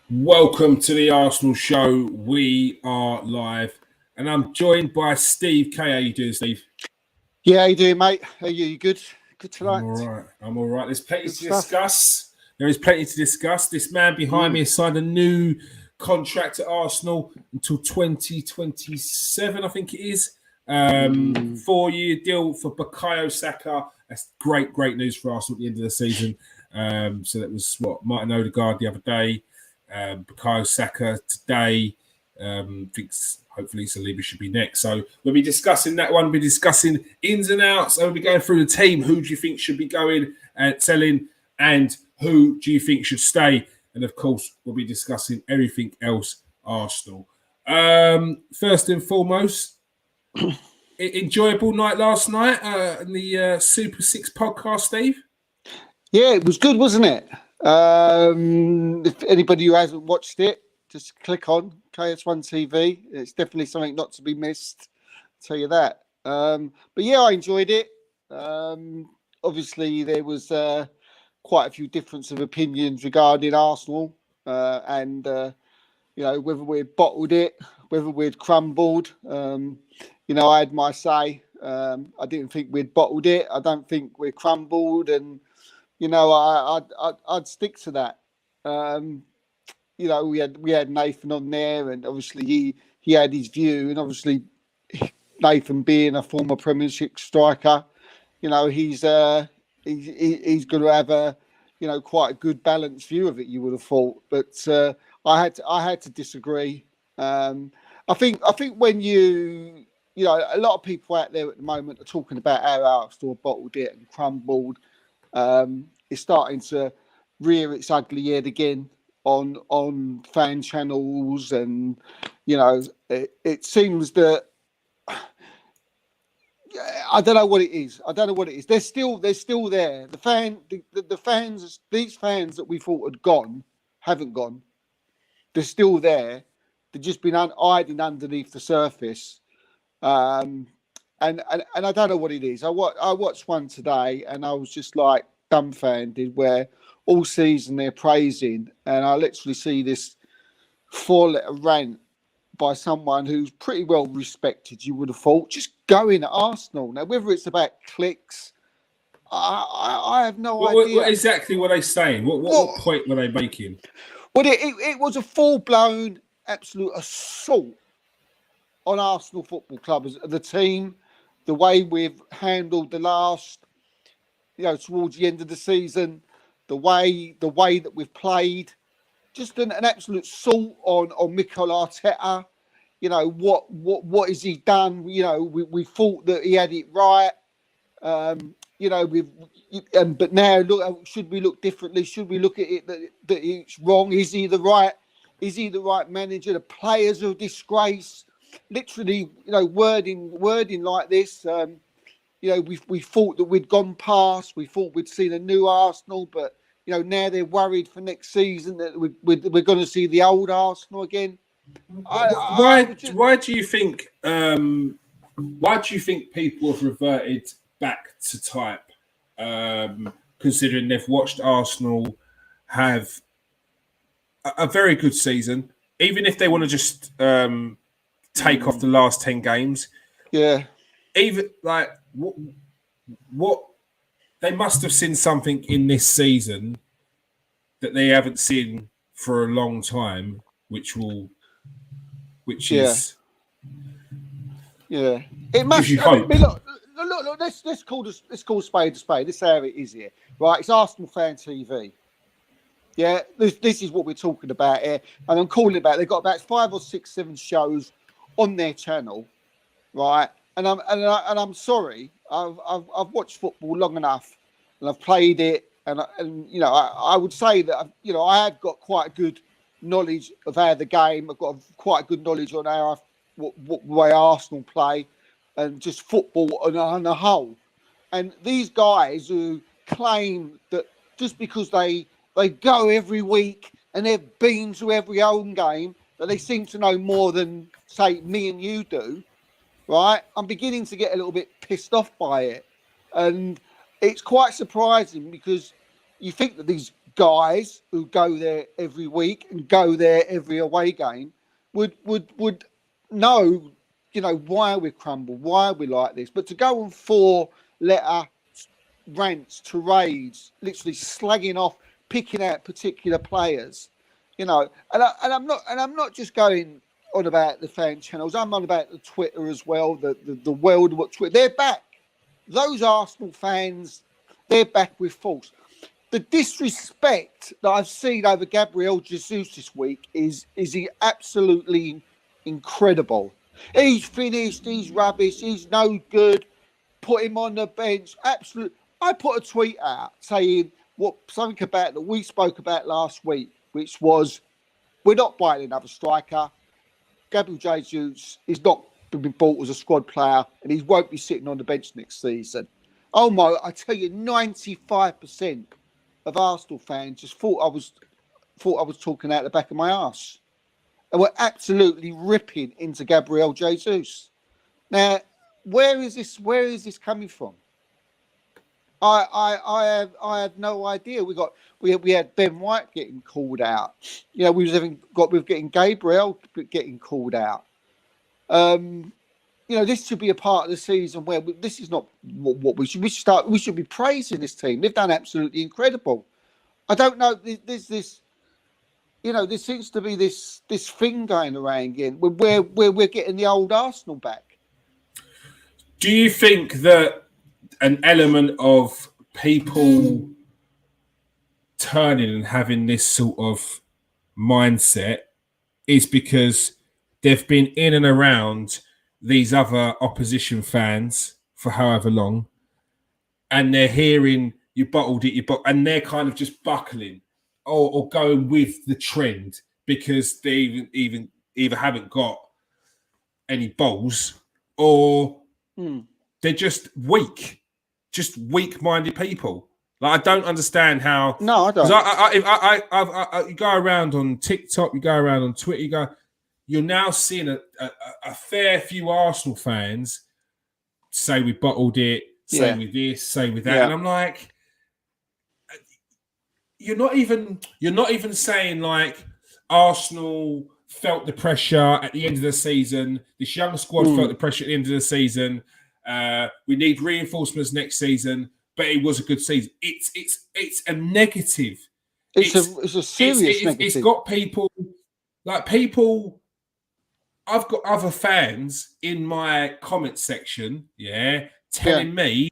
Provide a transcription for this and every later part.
Welcome to the Arsenal show. We are live, and I'm joined by Steve K. How you doing, Steve? Yeah, how you doing, mate? Are you good? Good tonight? I'm all right. There's plenty Good to stuff. discuss. There is plenty to discuss. This man behind me has signed a new contract at Arsenal until 2027, I think it is. 4-year deal for Bukayo Saka. That's great news for Arsenal at the end of the season. So that was Martin Odegaard the other day. Bukayo Saka today. Thinks hopefully Saliba should be next. So we'll be discussing that one. We'll be discussing ins and outs. And we'll be going through the team. Who do you think should be going and selling? And who do you think should stay? And of course, we'll be discussing everything else Arsenal. First and foremost, enjoyable night last night in the Super 6 podcast, Steve? Yeah, it was good, wasn't it? If anybody who hasn't watched it, just click on KS1 TV. It's definitely something not to be missed. I'll tell you that. But yeah, I enjoyed it. Obviously, there was quite a few differences of opinions regarding Arsenal and whether we'd bottled it, whether we'd crumbled. I had my say. I didn't think we'd bottled it. I don't think we crumbled, and I'd stick to that. We had Nathan on there, and obviously he had his view, and obviously Nathan being a former Premiership striker, he's going to have a quite a good balanced view of it. You would have thought, but I had to disagree. I think when a lot of people out there at the moment are talking about how Arsenal bottled it and crumbled. It's starting to rear its ugly head again on fan channels, and it seems that I don't know what it is. They're still there. The fans, these fans that we thought had gone, haven't gone. They're still there. They've just been hiding underneath the surface. And I don't know what it is. I watched one today, and I was just like dumbfounded, where all season they're praising, and I literally see this 4-letter rant by someone who's pretty well respected, you would have thought, just going at Arsenal. Now, whether it's about clicks, I have no idea. What exactly were they saying? What point were they making? Well, it was a full-blown absolute assault on Arsenal Football Club as the team, the way we've handled the last, towards the end of the season, the way that we've played, just an absolute assault on Mikel Arteta. What has he done? We thought that he had it right. But now look, should we look differently? Should we look at it that it's wrong? Is he the right manager? The players are a disgrace. Literally, wording like this. We thought that we'd gone past. We thought we'd seen a new Arsenal, but now they're worried for next season that we're going to see the old Arsenal again. Why do you think? Why do you think people have reverted back to type? Considering they've watched Arsenal have a very good season, even if they want to just take off the last 10 games. Yeah. Even like what they must have seen something in this season that they haven't seen for a long time, which is it must. Look, let's call spade a spade. This is how it is here, right? It's Arsenal Fan TV. Yeah, this is what we're talking about here, and I'm calling about. They've got about 5 or 6, 7 shows on their channel, right? And I'm sorry, I've watched football long enough, and I've played it, and I would say that I have got quite a good knowledge of how the game. I've got quite a good knowledge on how what way Arsenal play, and just football on a whole. And these guys who claim that just because they go every week and they've been to every home game, that they seem to know more than, say, me and you do, right? I'm beginning to get a little bit pissed off by it. And it's quite surprising, because you think that these guys who go there every week and go there every away game would know, you know, why we crumble, why we like this. But to go on 4-letter rants, tirades, literally slagging off, picking out particular players, you know, and I'm not just going on about the fan channels. I'm on about the Twitter as well. The world of what Twitter. They're back. Those Arsenal fans, they're back with force. The disrespect that I've seen over Gabriel Jesus this week is absolutely incredible. He's finished. He's rubbish. He's no good. Put him on the bench. Absolutely. I put a tweet out saying something about that we spoke about last week, which was we're not buying another striker. Gabriel Jesus is not been bought as a squad player, and he won't be sitting on the bench next season. Oh my! I tell you, 95% of Arsenal fans just thought I was talking out the back of my arse, and were absolutely ripping into Gabriel Jesus. Now, where is this coming from? I have no idea. We had Ben White getting called out. You know, we're getting Gabriel getting called out. You know, this should be a part of the season where this is not what we should start. We should be praising this team. They've done absolutely incredible. I don't know. There's this, you know, there seems to be this thing going around again where we're getting the old Arsenal back. Do you think that an element of people turning and having this sort of mindset is because they've been in and around these other opposition fans for however long, and they're hearing you bottled it, and they're kind of just buckling or going with the trend because they either haven't got any balls or they're just weak-minded people. Like, I don't understand how. No, I don't. You go around on TikTok, you go around on Twitter, you're now seeing a fair few Arsenal fans say we bottled it, say with this, say with that, and I'm like, you're not even saying like Arsenal felt the pressure at the end of the season. This young squad felt the pressure at the end of the season. We need reinforcements next season, but it was a good season. It's a negative. It's a serious negative. It's got people. I've got other fans in my comment section, telling me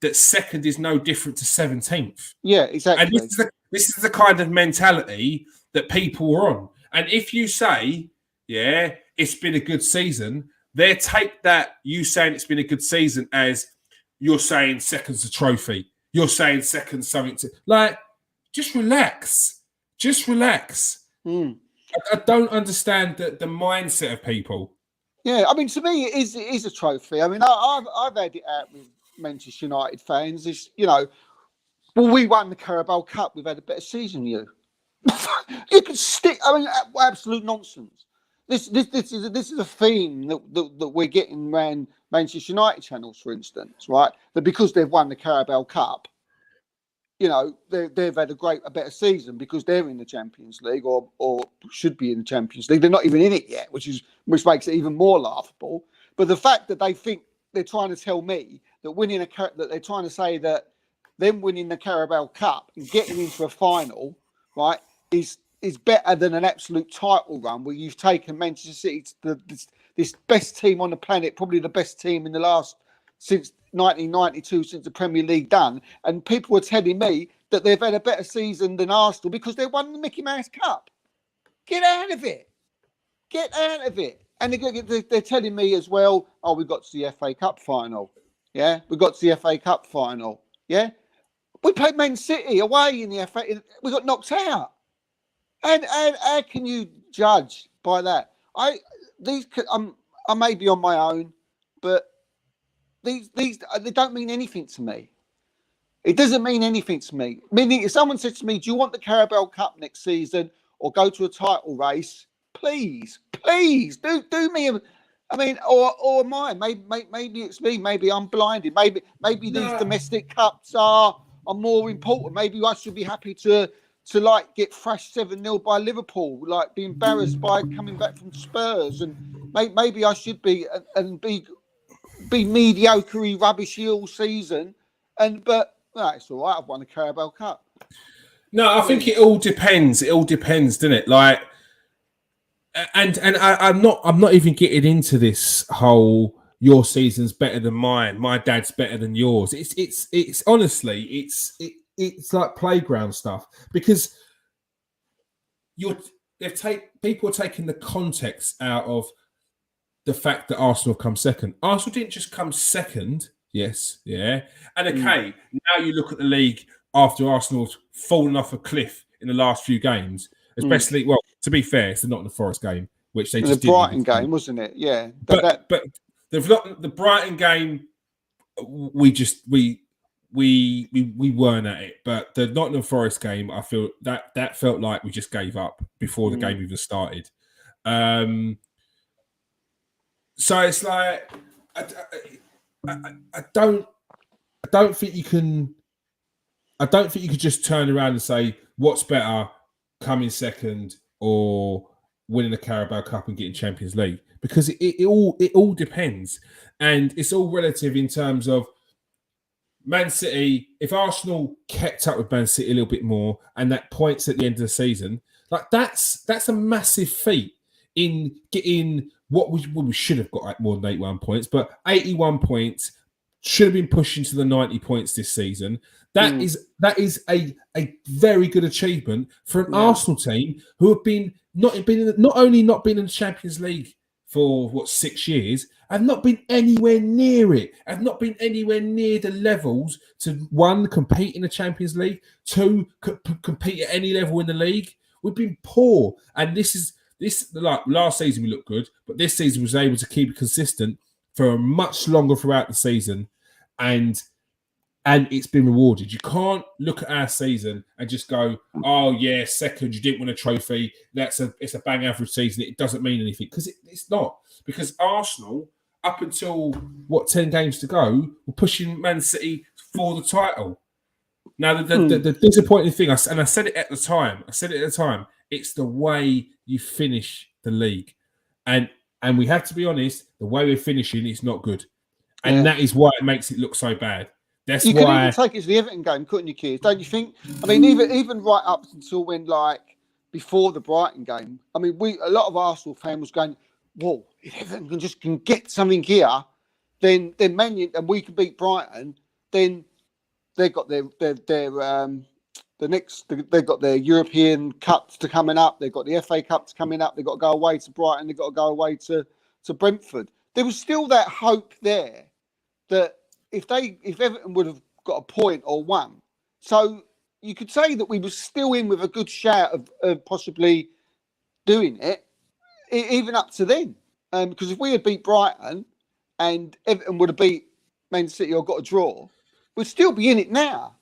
that second is no different to 17th. Yeah, exactly. And this is the kind of mentality that people are on. And if you say, it's been a good season, they take that you saying it's been a good season as you're saying second's a trophy. You're saying second's something to like. Just relax. Just relax. I don't understand the mindset of people. Yeah, I mean, to me, it is a trophy. I mean, I've had it out with Manchester United fans. It's, you know, well, we won the Carabao Cup. We've had a better season than you. You can stick. I mean, absolute nonsense. This is a theme that we're getting around Manchester United channels, for instance, right? That because they've won the Carabao Cup, you know, they've had a better season because they're in the Champions League or should be in the Champions League. They're not even in it yet, which makes it even more laughable. But the fact that they think they're trying to tell me that that they're trying to say that them winning the Carabao Cup and getting into a final, right, is better than an absolute title run where you've taken Manchester City to this best team on the planet, probably the best team in the last since 1992, since the Premier League done, and people were telling me that they've had a better season than Arsenal because they won the Mickey Mouse Cup. Get out of it. Get out of it. And they're telling me as well, oh, we got to the FA Cup final. Yeah, we got to the FA Cup final. Yeah, we played Man City away in the FA. We got knocked out. And how can you judge by that? I may be on my own, but these they don't mean anything to me. It doesn't mean anything to me. Meaning, if someone said to me, "Do you want the Carabao Cup next season or go to a title race?" Please do me. I mean, or mine. Maybe it's me. Maybe I'm blinded. Maybe these domestic cups are more important. Maybe I should be happy to to like get thrashed 7-0 by Liverpool, like be embarrassed by coming back from Spurs, and maybe I should be and be mediocre, rubbishy all season, but no, it's all right. I've won the Carabao Cup. No, I think it all depends. It all depends, doesn't it? Like, and I'm not even getting into this whole your season's better than mine, my dad's better than yours. It's honestly it's like playground stuff, because people are taking the context out of the fact that Arsenal have come second. Arsenal didn't just come second, yes, yeah. And okay, now you look at the league after Arsenal's fallen off a cliff in the last few games, especially, well, to be fair, it's the Nottingham Forest game, which they just the Brighton game, wasn't it? Yeah. But the Brighton game, we weren't at it. But the Nottingham Forest game, I feel that felt like we just gave up before the game even started. So it's like I don't think you can. I don't think you could just turn around and say what's better, coming second or winning the Carabao Cup and getting Champions League, because it all depends, and it's all relative in terms of Man City. If Arsenal kept up with Man City a little bit more, and that points at the end of the season, like that's a massive feat in getting what we should have got, like more than 81 points, but 81 points should have been pushing to the 90 points this season. That is a very good achievement for an Arsenal team who have not only not been in the Champions League for 6 years, have not been anywhere near it, have not been anywhere near the levels to, one, compete in the Champions League, two, compete at any level in the league. We've been poor, and this like last season we looked good, but this season was able to keep it consistent for much longer throughout the season, and it's been rewarded. You can't look at our season and just go, "Oh yeah, second, you didn't win a trophy. It's a bang average season. It doesn't mean anything," because it's not. Because Arsenal, up until 10 games to go, were pushing Man City for the title. Now the disappointing thing, I said it at the time. It's the way you finish the league, and we have to be honest. The way we're finishing is not good, and that is why it makes it look so bad. That's you why. Could even take it to the Everton game, couldn't you, kids? Don't you think? I mean, even right up until when, like, before the Brighton game, I mean, a lot of Arsenal fans was going, "Whoa, if Everton can get something here, then Man U, and we can beat Brighton, then they've got their European Cups to coming up. They've got the FA Cups coming up. They've got to go away to Brighton. They've got to go away to Brentford. There was still that hope there that if Everton would have got a point or one, so you could say that we were still in with a good shout of possibly doing it, even up to then. Because if we had beat Brighton and Everton would have beat Man City or got a draw, we'd still be in it now.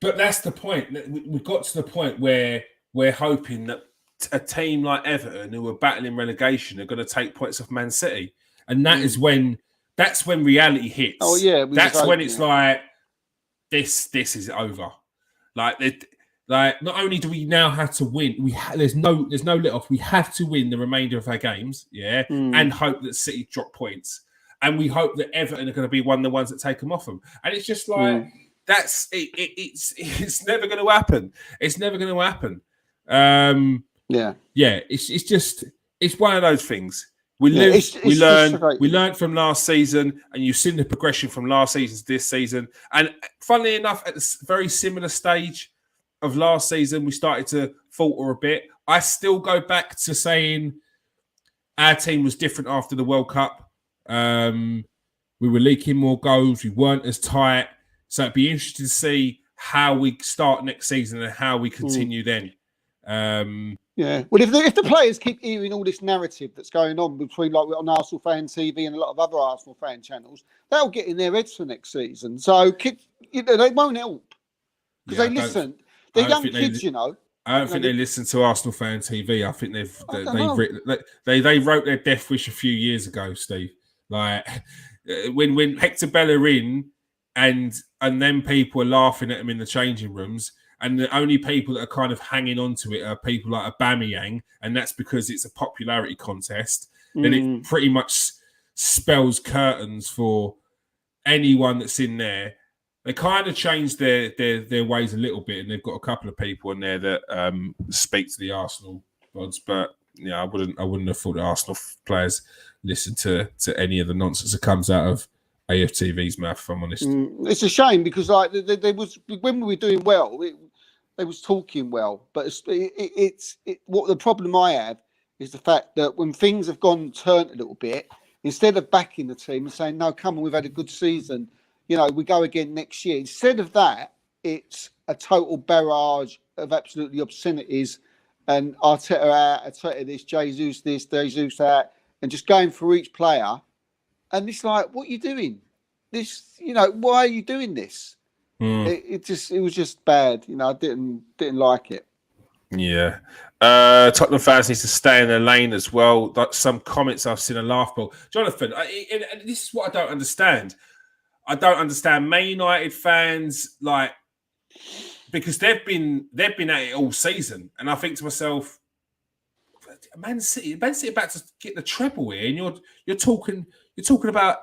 But that's the point. We've got to the point where we're hoping that a team like Everton, who are battling relegation, are going to take points off Man City, and that's when reality hits. Oh yeah, that's when it's like this is over. Like not only do we now have to win, there's no let off. We have to win the remainder of our games, and hope that City drop points, and we hope that Everton are going to be one of the ones that take them off them. And it's just like. That's it. It's never going to happen. It's never going to happen. It's one of those things. We learn from last season, and you've seen the progression from last season to this season. And funnily enough, at a very similar stage of last season, we started to falter a bit. I still go back to saying our team was different after the World Cup. We were leaking more goals. We weren't as tight. So it'd be interesting to see how we start next season and how we continue then. Well, if the players keep hearing all this narrative that's going on between, like, on Arsenal Fan TV and a lot of other Arsenal fan channels, they'll get in their heads for next season. So they won't help because they listen. They're young kids, I don't think they listen to Arsenal Fan TV. I think they wrote their death wish a few years ago, Steve. Like when Hector Bellerin. And then people are laughing at him in the changing rooms. and the only people that are kind of hanging on to it are people like Aubameyang, and that's because it's a popularity contest, then it pretty much spells curtains for anyone that's in there. They kind of changed their ways a little bit, and they've got a couple of people in there that speak to the Arsenal gods, but yeah, I wouldn't have thought the Arsenal players listen to any of the nonsense that comes out of AFTV's mouth, if I'm honest. It's a shame because like there was when we were doing well, they was talking well, but it's what the problem I have is the fact that when things have turned a little bit, instead of backing the team and saying, no, come on, we've had a good season, you know, we go again next year. Instead of that, it's a total barrage of absolutely obscenities and Arteta out, Arteta this, Jesus that, and just going for each player. And it's like, what are you doing? This, you know, why are you doing this? It was just bad. You know, I didn't like it. Yeah. Tottenham fans need to stay in their lane as well. Like some comments I've seen a laugh ball. Jonathan, and this is what I don't understand. I don't understand Man United fans, like, because they've been at it all season, and I think to myself, Man City about to get the treble here, and you're talking about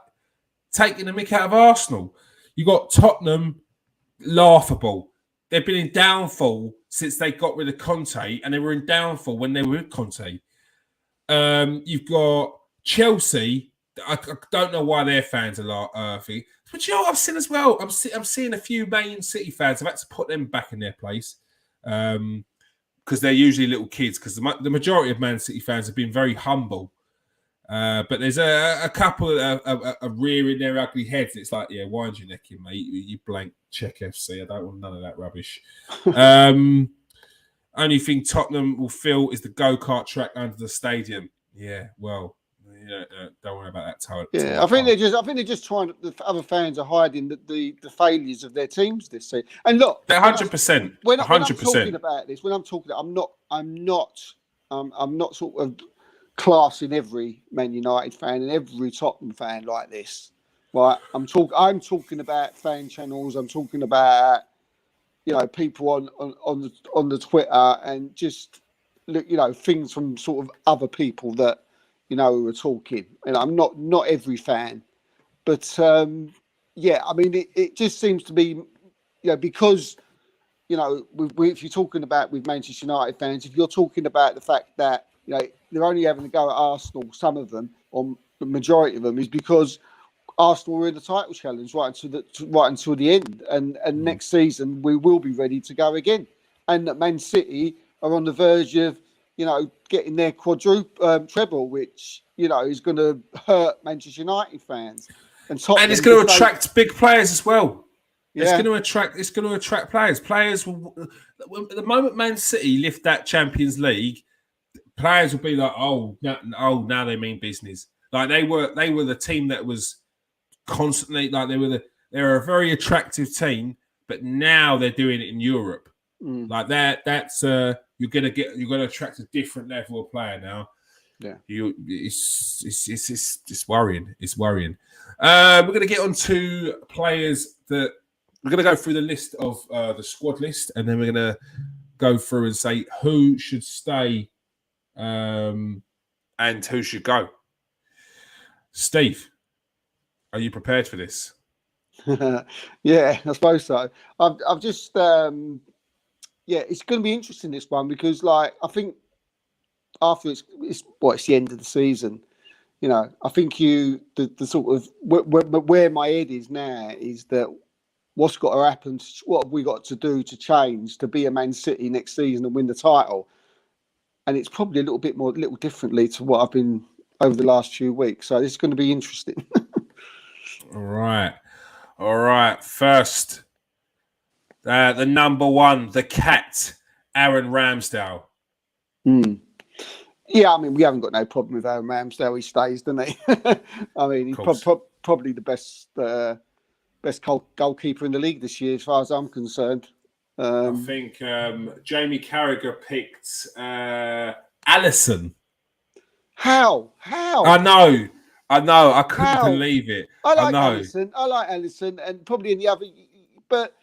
taking the mick out of Arsenal. You got Tottenham, laughable. They've been in downfall since they got rid of Conte, and they were in downfall when they were with Conte. You've got Chelsea. I don't know why their fans are laughing. But you know what I've seen as well? I'm seeing a few Man City fans. I've had to put them back in their place because they're usually little kids. Because the majority of Man City fans have been very humble. But there's a couple that are rearing their ugly heads. It's like, yeah, wind your neck in, mate. You blank check FC. I don't want none of that rubbish. Only thing Tottenham will feel is the go-kart track under the stadium. Yeah, well, don't worry about that. Yeah, I think they're just trying. The other fans are hiding the failures of their teams this season. And look, 100%. When I'm talking about this, I'm not sort of classing every Man United fan and every Tottenham fan like this. Right? I'm talking about fan channels. I'm talking about, you know, people on the Twitter and just, you know, things from sort of other people that, you know, who are talking. And I'm not every fan, but yeah, I mean, it just seems to be, you know, because, you know, if you're talking about with Manchester United fans, if you're talking about the fact that, you know, they're only having to go at Arsenal, some of them, or the majority of them, is because Arsenal were in the title challenge right until the end, and next season we will be ready to go again, and that Man City are on the verge of, you know, getting their treble, which, you know, is going to hurt Manchester United fans, and it's going to attract big players as well. Yeah. It's going to attract players. Players will, the moment Man City lift that Champions League, players will be like, now they mean business. Like they were the team that was constantly, like they're a very attractive team, but now they're doing it in Europe. Like that's you're gonna attract a different level of player now. Yeah, it's worrying. It's worrying. We're gonna get on to players that we're gonna go through the list of the squad list, and then we're gonna go through and say who should stay. And who should go? Steve, are you prepared for this? Yeah, I suppose so. I've just yeah, it's going to be interesting, this one, because like I think after it's the end of the season, you know, I think the sort of where my head is now is that what's got to happen, what have we got to do to change to be a Man City next season and win the title. And it's probably a little differently to what I've been over the last few weeks. So it's going to be interesting. All right. First, the number one, the cat, Aaron Ramsdale. Yeah, I mean, we haven't got no problem with Aaron Ramsdale. He stays, doesn't he? I mean, he's probably the best goalkeeper in the league this year, as far as I'm concerned. I think Jamie Carragher picked Alisson. How? I know. I couldn't believe it. I like Alisson, and probably in the other, but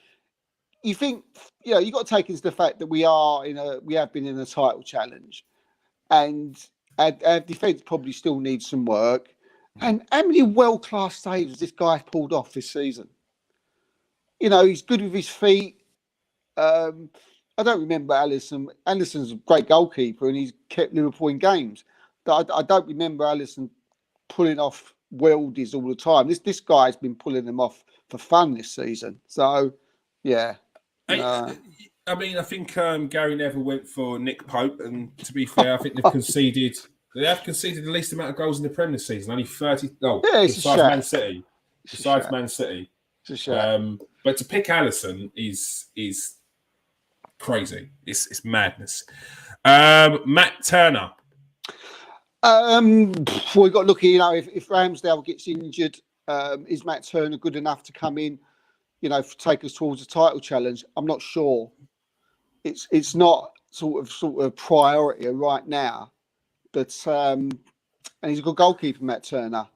you think, you got to take into the fact that we have been in a title challenge, and our defence probably still needs some work. And how many world-class saves has this guy pulled off this season? He's good with his feet. I don't remember Alisson. Alisson's a great goalkeeper, and he's kept Liverpool in games. But I don't remember Alisson pulling off worldies all the time. This guy's been pulling them off for fun this season. So, yeah. I think Gary Neville went for Nick Pope, and to be fair, I think they've conceded. They have conceded the least amount of goals in the Premier this season. Only 30. Oh, besides Man City. Besides Man City. But to pick Alisson is crazy. It's madness. Matt Turner. We've got to look at, if Ramsdale gets injured, is Matt Turner good enough to come in, take us towards a title challenge? I'm not sure. It's not sort of priority right now. But and he's a good goalkeeper, Matt Turner.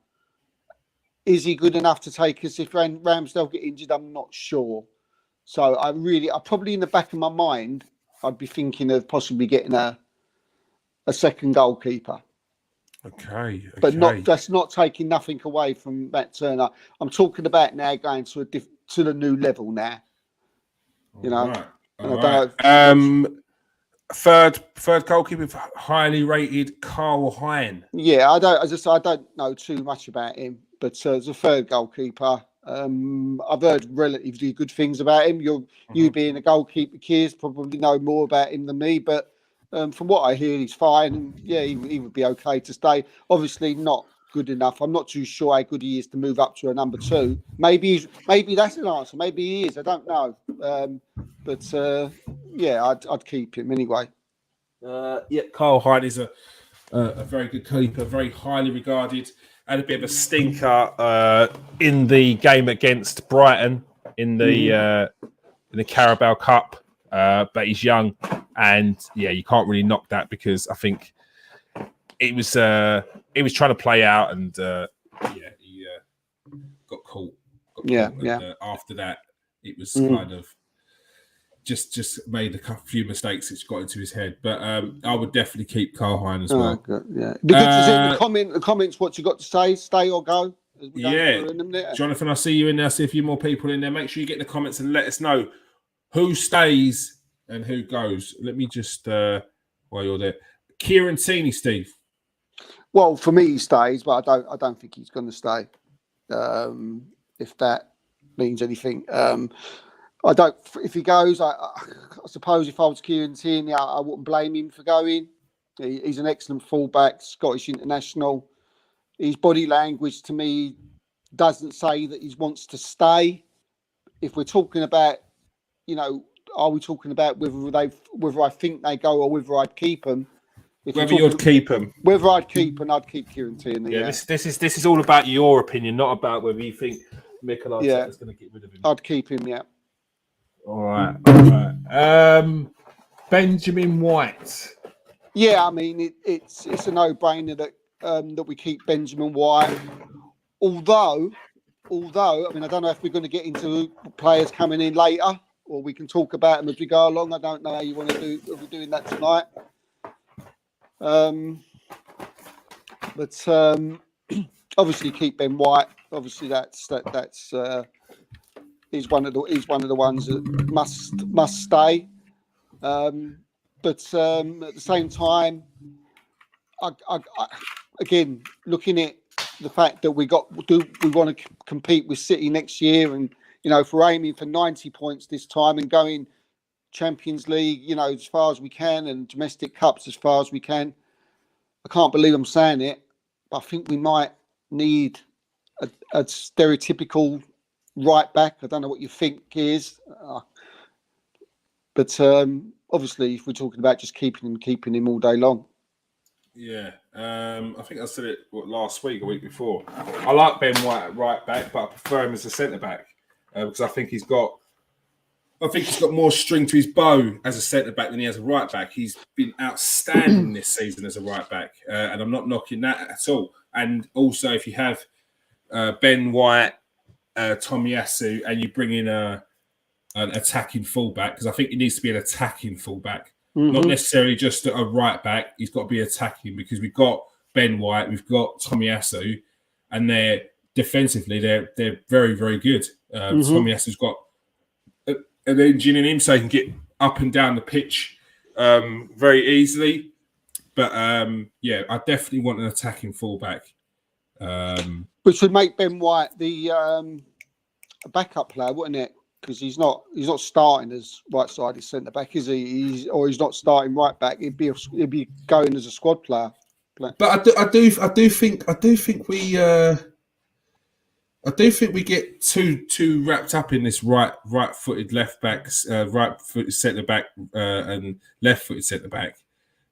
Is he good enough to take us if Ramsdale get injured? I'm not sure. So I probably in the back of my mind, I'd be thinking of possibly getting a second goalkeeper. Okay. But that's not taking nothing away from Matt Turner. I'm talking about now going to the new level now. All right. Third goalkeeper, highly rated Carl Hein. Yeah, I don't know too much about him, but as a third goalkeeper, I've heard relatively good things about him. You being a goalkeeper, Kears, probably know more about him than me, but from what I hear, he's fine, and yeah, he would be okay to stay. Obviously, not good enough. I'm not too sure how good he is to move up to a number 2. Maybe that's an answer. Maybe he is. I don't know. Yeah, I'd keep him anyway. Carl Hein is a very good keeper, very highly regarded. Had a bit of a stinker in the game against Brighton in the Carabao Cup, but he's young, and yeah, you can't really knock that because I think it was trying to play out, and he got caught. After that, it was kind of just made a few mistakes which got into his head. But I would definitely keep Carl Hein as well. Good, yeah. Because in the comments, what you got to say? Stay or go? Jonathan, I see you in there. I see a few more people in there. Make sure you get in the comments and let us know who stays and who goes. Let me just while you're there, Kieran Tierney, Steve. Well, for me, he stays, but I don't think he's going to stay. If that means anything. I don't. If he goes, I suppose if I was Kieran Tierney, I wouldn't blame him for going. He's an excellent fullback, Scottish international. His body language to me doesn't say that he wants to stay. If we're talking about, are we talking about whether I think they go or whether I'd keep them? Whether you'd keep them. Whether I'd keep them, I'd keep Kieran Tierney. Yeah, this is all about your opinion, not about whether you think Mikel Arteta's going to get rid of him. I'd keep him. Yeah. All right. Benjamin White. Yeah, I mean it's a no-brainer that we keep Benjamin White. Although, I mean, I don't know if we're going to get into players coming in later, or we can talk about them as we go along. I don't know how you want to do. If we're doing that tonight. But obviously keep Ben White. Obviously that's he's one of the ones that must stay. But at the same time, I again looking at the fact that we want to compete with City next year, and if we're aiming for 90 points this time and going Champions League, as far as we can, and domestic cups as far as we can. I can't believe I'm saying it, but I think we might need a stereotypical right back. I don't know what you think is, but obviously, if we're talking about just keeping him all day long. Yeah, I think I said it last week, or week before. I like Ben White at right back, but I prefer him as a centre back because I think he's got more string to his bow as a centre back than he has a right back. He's been outstanding this season as a right back, and I'm not knocking that at all. And also, if you have Ben White, Tomiyasu, and you bring in a an attacking fullback, because I think he needs to be an attacking fullback, Mm-hmm. not necessarily just a right back. He's got to be attacking, because we've got Ben White, we've got Tomiyasu, and they're defensively they're very, very good. Tomiyasu's got an engine in him, so he can get up and down the pitch very easily. But yeah, I definitely want an attacking fullback. Which would make Ben White the a backup player, wouldn't it? Because he's not starting as right-sided centre back, is he? He's not starting right back. He'd be going as a squad player. But I do think we get too wrapped up in this right-footed left backs, right-footed centre back, and left-footed centre back,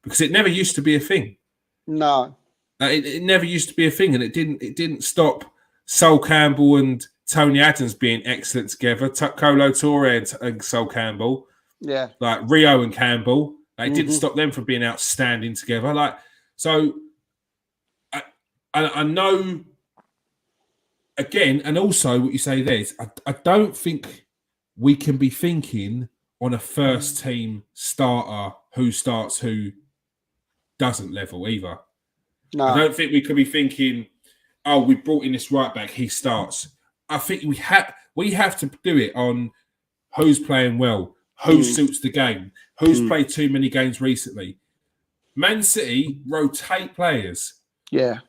because it never used to be a thing. No, it never used to be a thing, and it didn't stop Sol Campbell and Tony Adams being excellent together. Kolo Touré and Sol Campbell, yeah, like Rio and Campbell. It didn't stop them from being outstanding together. Like, so I know. Again, and also what you say there is, I don't think we can be thinking on a first team starter who starts, who doesn't level either. no, I don't think we could be thinking, oh, we brought in this right back, he starts. I think we have to do it on who's playing well, who suits the game, who's played too many games recently. Man City rotate players. Yeah.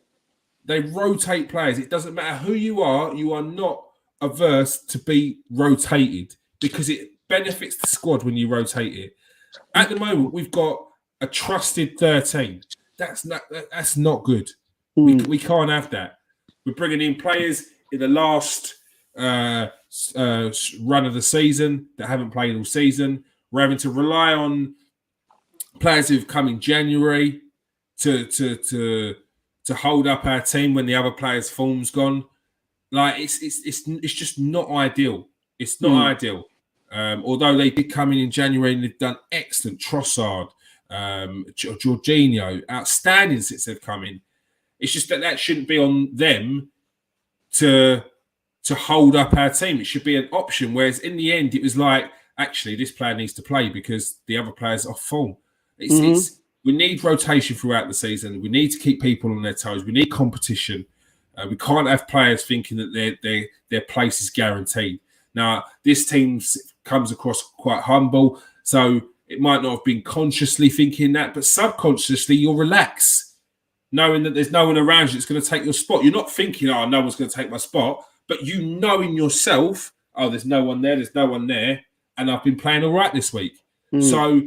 They rotate players. It doesn't matter who you are not averse to be rotated, because it benefits the squad when you rotate it. At the moment, we've got a trusted 13. That's not good. We can't have that. We're bringing in players in the last run of the season that haven't played all season. We're having to rely on players who've come in January to hold up our team when the other players' form's gone. Like, it's just not ideal. It's not ideal. Although they did come in January and they've done excellent. Trossard, Jorginho, outstanding since they've come in. It's just that shouldn't be on them to hold up our team. It should be an option. Whereas in the end, it was like, actually, this player needs to play because the other player's off form. We need rotation throughout the season. We need to keep people on their toes. We need competition. We can't have players thinking that their place is guaranteed. Now, this team comes across quite humble, so it might not have been consciously thinking that, but subconsciously you'll relax, knowing that there's no one around you that's going to take your spot. You're not thinking, oh, no one's going to take my spot, but you know in yourself, oh, there's no one there, and I've been playing all right this week. So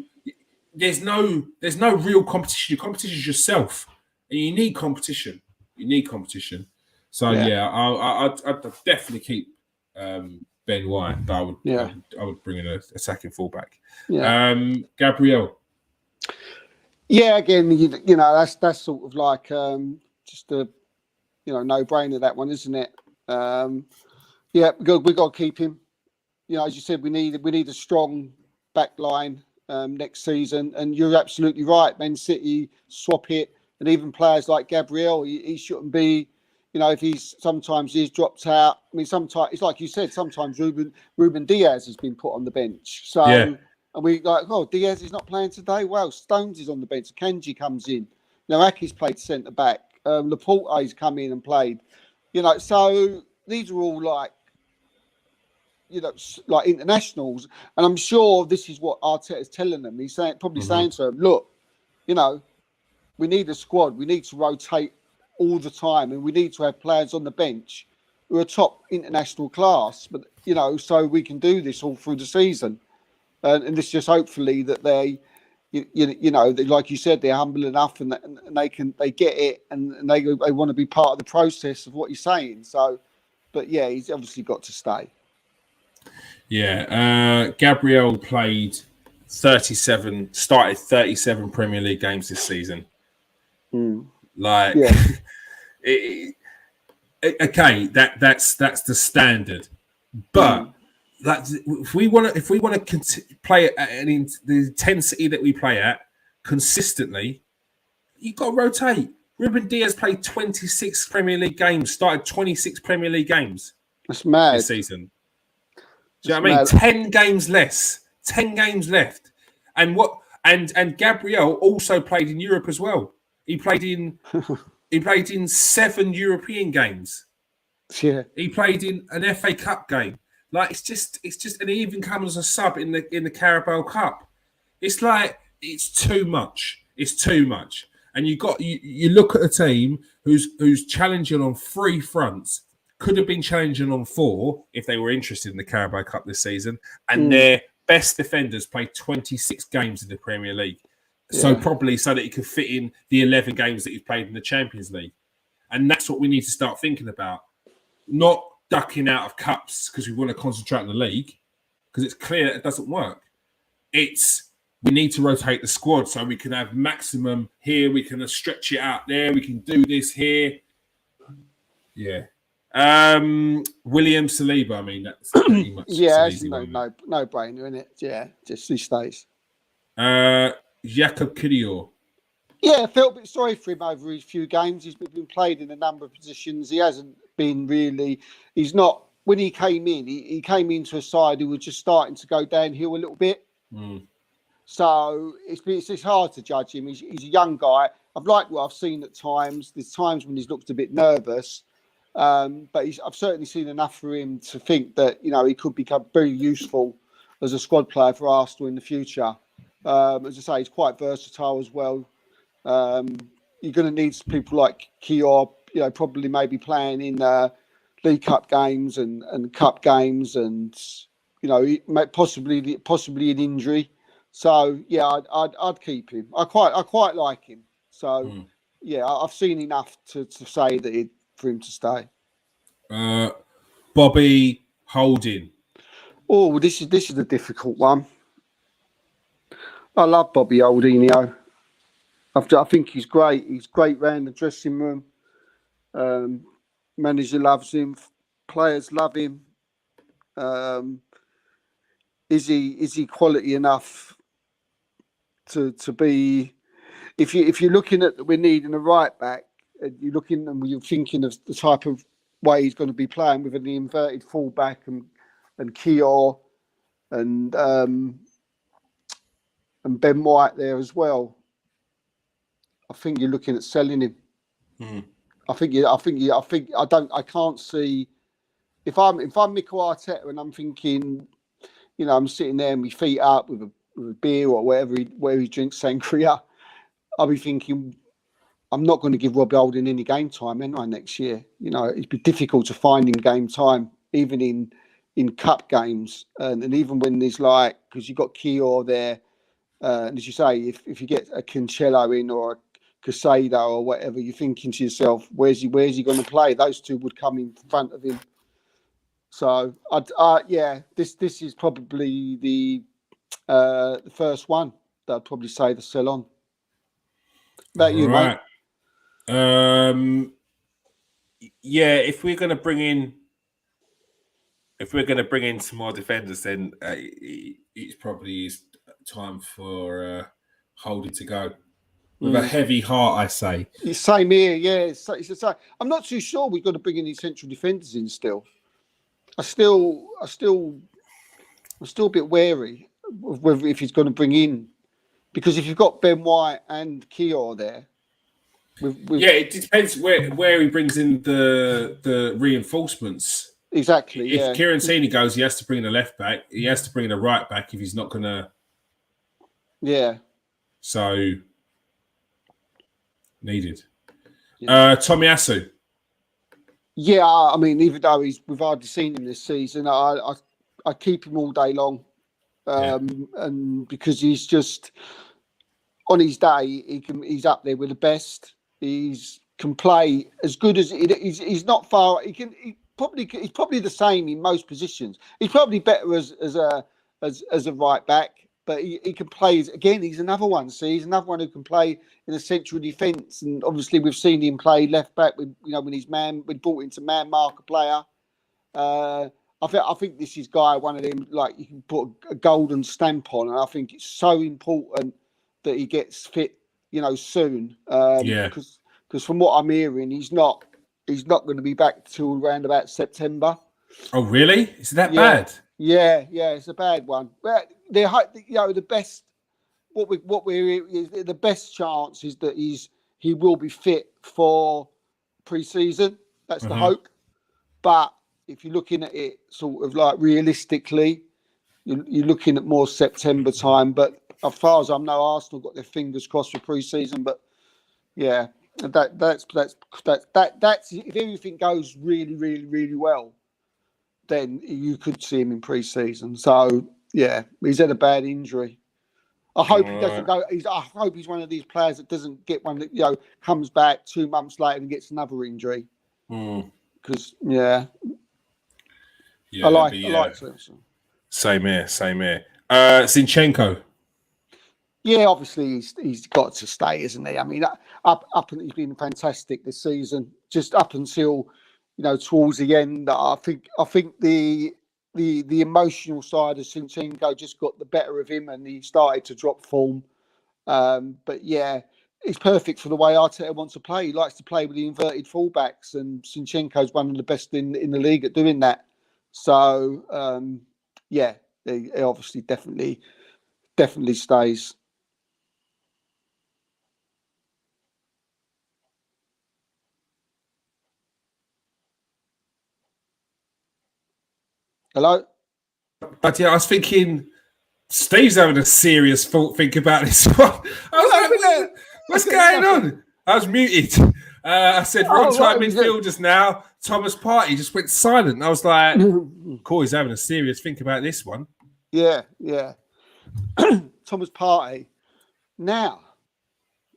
there's no real competition. Your competition is yourself, and you need competition. So I'd definitely keep Ben White, but I would bring in a attacking fullback. Gabriel. Yeah, again, you know, that's sort of like just a no-brainer, that one, isn't it? We got to keep him. You know, as you said, we need a strong back line next season, and you're absolutely right. Man City swap it, and even players like Gabriel, he shouldn't be. You know, if he's dropped out. I mean, sometimes it's like you said. Sometimes Ruben Diaz has been put on the bench. So, and we like, oh, Diaz is not playing today. Well, Stones is on the bench. Kanji comes in. Now, Aki's played centre back. Laporte's come in and played. You know, so these are all like, you know, like internationals, and I'm sure this is what Arteta's telling them. He's saying to them, look, you know, we need a squad. We need to rotate all the time, and we need to have players on the bench who are top international class. But you know, so we can do this all through the season, and this just hopefully that they, you know, like you said, they're humble enough and they get it, and they want to be part of the process of what he's saying. So, but yeah, he's obviously got to stay. Yeah, Gabriel started 37 Premier League games this season. Like, okay, that's the standard, but if we want to play at the intensity that we play at consistently, you've got to rotate. Ruben Diaz played 26 Premier League games, started 26 Premier League games. That's mad this season. Do you know what I mean? 10 games less. 10 games left. And Gabriel also played in Europe as well. He played in 7 European games. Yeah. He played in an FA Cup game. Like it's just, and he even comes as a sub in the Carabao Cup. It's like it's too much. It's too much. And you look at a team who's challenging on 3 fronts. Could have been challenging on 4 if they were interested in the Carabao Cup this season, and their best defenders played 26 games in the Premier League. So probably so that he could fit in the 11 games that he's played in the Champions League. And that's what we need to start thinking about. Not ducking out of cups because we want to concentrate on the league, because it's clear that it doesn't work. We need to rotate the squad so we can have maximum here. We can stretch it out there. We can do this here. Yeah. William Saliba. I mean, that's pretty much it's no brainer, isn't it? Yeah, just he stays. Jakob Kiwior. Yeah, I felt a bit sorry for him over his few games. He's been played in a number of positions. He hasn't been really. He's not. When he came in, he came into a side who were just starting to go downhill a little bit. So it's hard to judge him. He's a young guy. I've liked what I've seen at times. There's times when he's looked a bit nervous, but I've certainly seen enough for him to think that he could become very useful as a squad player for Arsenal in the future. As I say, he's quite versatile as well. You're going to need people like Kiwior, probably maybe playing in League Cup games and Cup games, and possibly an injury. So yeah, I'd keep him. I quite like him. So yeah, I've seen enough to say that for him to stay. Bobby Holding. Oh, this is a difficult one. I love Bobby Holdinho. I think he's great. He's great round the dressing room. Manager loves him. Players love him. Is he quality enough to be? If you're looking at we're needing a right back, you're looking and you're thinking of the type of way he's going to be playing with an inverted fullback and Kiwior and Ben White there as well. I think you're looking at selling him. I can't see if I'm Mikel Arteta and I'm thinking, I'm sitting there and my feet up with a beer or where he drinks sangria. I'll be thinking, I'm not going to give Robbie Holding any game time, am I, next year? It'd be difficult to find him game time, even in cup games, and even when there's because you've got Kiwior there, and as you say, if you get a Cancelo in or a Casado or whatever, you're thinking to yourself, where's he going to play? Those two would come in front of him. So this is probably the first one that I'd probably say to sell on. About you, mate? Yeah, if we're going to bring in some more defenders, then it's probably time for Holding to go. With a heavy heart, I say. Same here, yeah. It's the same. I'm not too sure we've got to bring any central defenders in still. I'm still a bit wary of whether if he's going to bring in, because if you've got Ben White and Kiwior there, it depends where he brings in the reinforcements. Exactly. If Kieran Tierney goes, he has to bring in a left back. He has to bring in a right back if he's not going to. Yeah. So needed. Tomiyasu. Yeah, I mean, even though we've hardly seen him this season, I keep him all day long, and because he's just on his day, he's up there with the best. He's can play as good as he's not far. He's probably the same in most positions. He's probably better as a right back. But he can play again. He's another one. See, he's another one who can play in a central defence. And obviously, we've seen him play left back. When he's when brought into man marker player. I think this is one of them. Like you can put a golden stamp on, and I think it's so important that he gets fit. Soon. Because from what I'm hearing, he's not going to be back till around about September. Oh, really? Is it that bad? Yeah, it's a bad one. But the best. The best chance is that he will be fit for pre-season. That's the hope. But if you're looking at it sort of like realistically, you're looking at more September time. But as far as I know, Arsenal got their fingers crossed for pre-season. But yeah, that's if everything goes really, really, really well, then you could see him in pre-season. So yeah, he's had a bad injury. I hope he doesn't go. I hope he's one of these players that doesn't get one that comes back 2 months later and gets another injury. Because I like Simpson. Same here. Zinchenko. Yeah, obviously he's got to stay, isn't he? I mean, he's been fantastic this season. Just up until towards the end, I think the emotional side of Zinchenko just got the better of him, and he started to drop form. But yeah, it's perfect for the way Arteta wants to play. He likes to play with the inverted fullbacks, and Zinchenko's one of the best in the league at doing that. So he obviously definitely stays. Hello? But yeah, I was thinking Steve's having a serious think about this one. I was like, what's going on? I was muted. I said, wrong time midfielders now. Thomas Partey just went silent. I was like, cool, he's having a serious think about this one. Yeah. Thomas Partey. Now,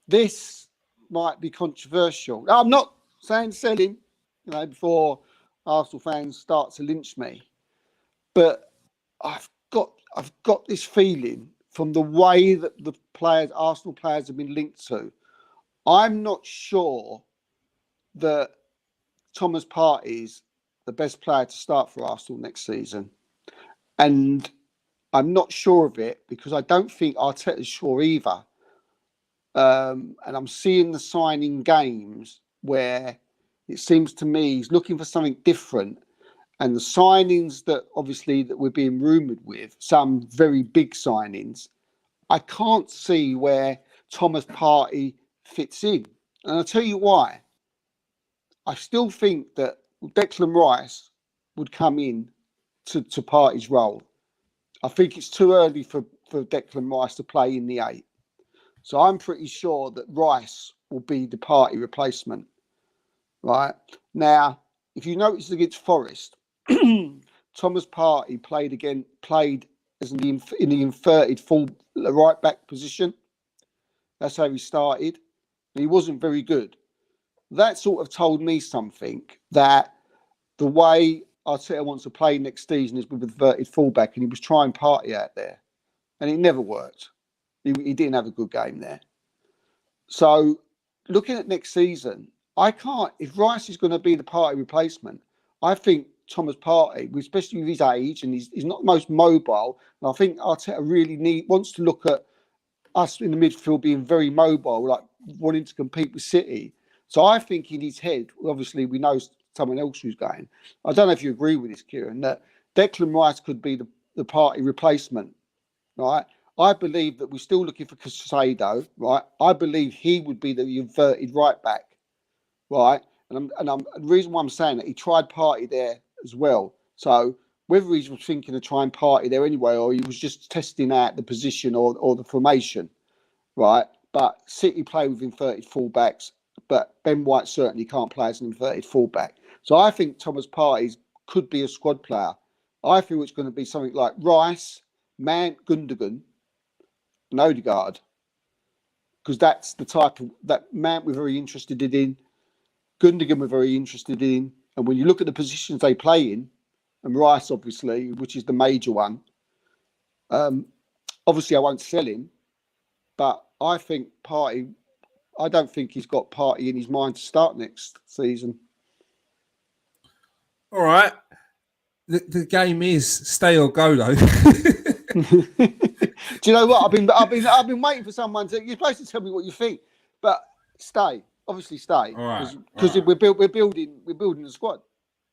this might be controversial. I'm not saying sell him, before Arsenal fans start to lynch me. But I've got this feeling from the way that the Arsenal players have been linked to. I'm not sure that Thomas Partey is the best player to start for Arsenal next season. And I'm not sure of it because I don't think Arteta's sure either. And I'm seeing the signing games where it seems to me he's looking for something different. And the signings that we're being rumoured with, some very big signings, I can't see where Thomas Partey fits in. And I'll tell you why. I still think that Declan Rice would come in to Partey's role. I think it's too early for Declan Rice to play in the 8. So I'm pretty sure that Rice will be the Partey replacement. Right? Now, if you notice against Forest, Thomas Partey played as in the inverted full right back position. That's how he started. He wasn't very good. That sort of told me something, that the way Arteta wants to play next season is with inverted fullback, and he was trying Partey out there, and it never worked. He didn't have a good game there. So looking at next season, if Rice is going to be the Partey replacement, I think Thomas Partey, especially with his age, and he's not the most mobile, and I think Arteta really wants to look at us in the midfield being very mobile, like wanting to compete with City. So I think in his head, obviously we know someone else who's going. I don't know if you agree with this, Kieran, that Declan Rice could be the Partey replacement, right? I believe that we're still looking for Caicedo, right? I believe he would be the inverted right back, right? And the reason why I'm saying that, he tried Partey there as well. So whether he was thinking of trying Partey there anyway, or he was just testing out the position or the formation, right? But City play with inverted fullbacks, but Ben White certainly can't play as an inverted fullback. So I think Thomas Partey could be a squad player. I feel it's going to be something like Rice, Mount, Gundogan, and Odegaard, because that's the type of that Mount we're very interested in. Gundogan we're very interested in. And when you look at the positions they play in, and Rice, obviously, which is the major one, obviously I won't sell him, but I think Partey, I don't think he's got Partey in his mind to start next season. All right. The game is stay or go, though. Do you know what? I've been waiting for someone to. You're supposed to tell me what you think, but stay. Obviously, stay. Because we're building the squad.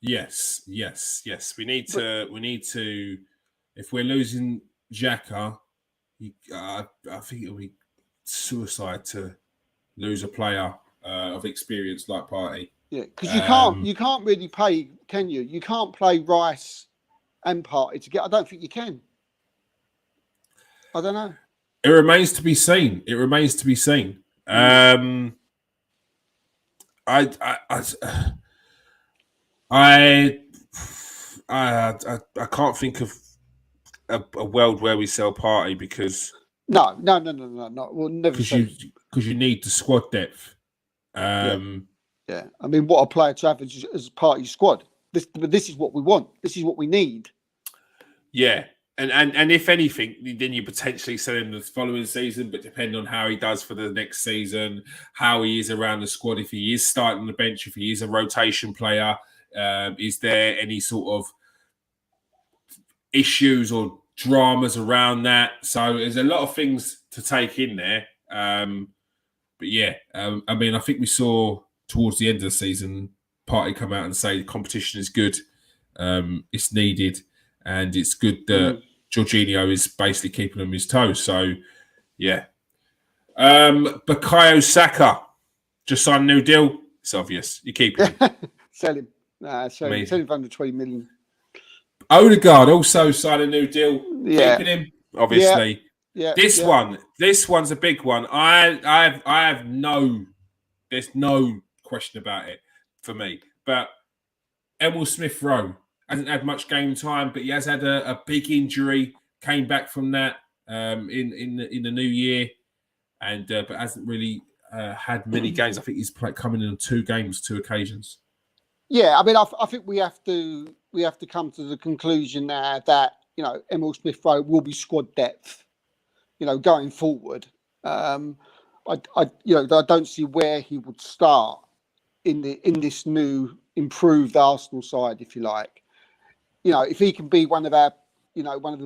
Yes. We need to if we're losing Xhaka, I think it'll be suicide to lose a player of experience like Partey. Yeah, because you can't really play, can you? You can't play Rice and Partey together. I don't think you can. I don't know. It remains to be seen. I can't think of a world where we sell Partey because no. We'll never because you need the squad depth. Yeah, I mean, what a player to have as part of your squad. This is what we want. This is what we need. Yeah, and if anything, then you potentially sell him the following season, but depending on how he does for the next season, how he is around the squad, if he is starting on the bench, if he is a rotation player, is there any sort of issues or dramas around that? So there's a lot of things to take in there. But yeah, I mean, I think we saw towards the end of the season, Partey come out and say the competition is good, it's needed, and it's good that Jorginho is basically keeping him on his toes. So, yeah. Bukayo Saka, just signed a new deal. It's obvious. You keep him. Sell him. Sell him for under 20 million. Odegaard also signed a new deal. Yeah. Keeping him, obviously. Yeah. This one's a big one. There's no question about it for me. But Emil Smith-Rowe hasn't had much game time, but he has had a big injury. Came back from that in the new year, and but hasn't really had many games. I think he's coming in on 2 games, 2 occasions. Yeah, I mean, I think we have to come to the conclusion now that Emil Smith-Rowe will be squad depth, going forward. I don't see where he would start in this new improved Arsenal side, if you like. If he can be one of the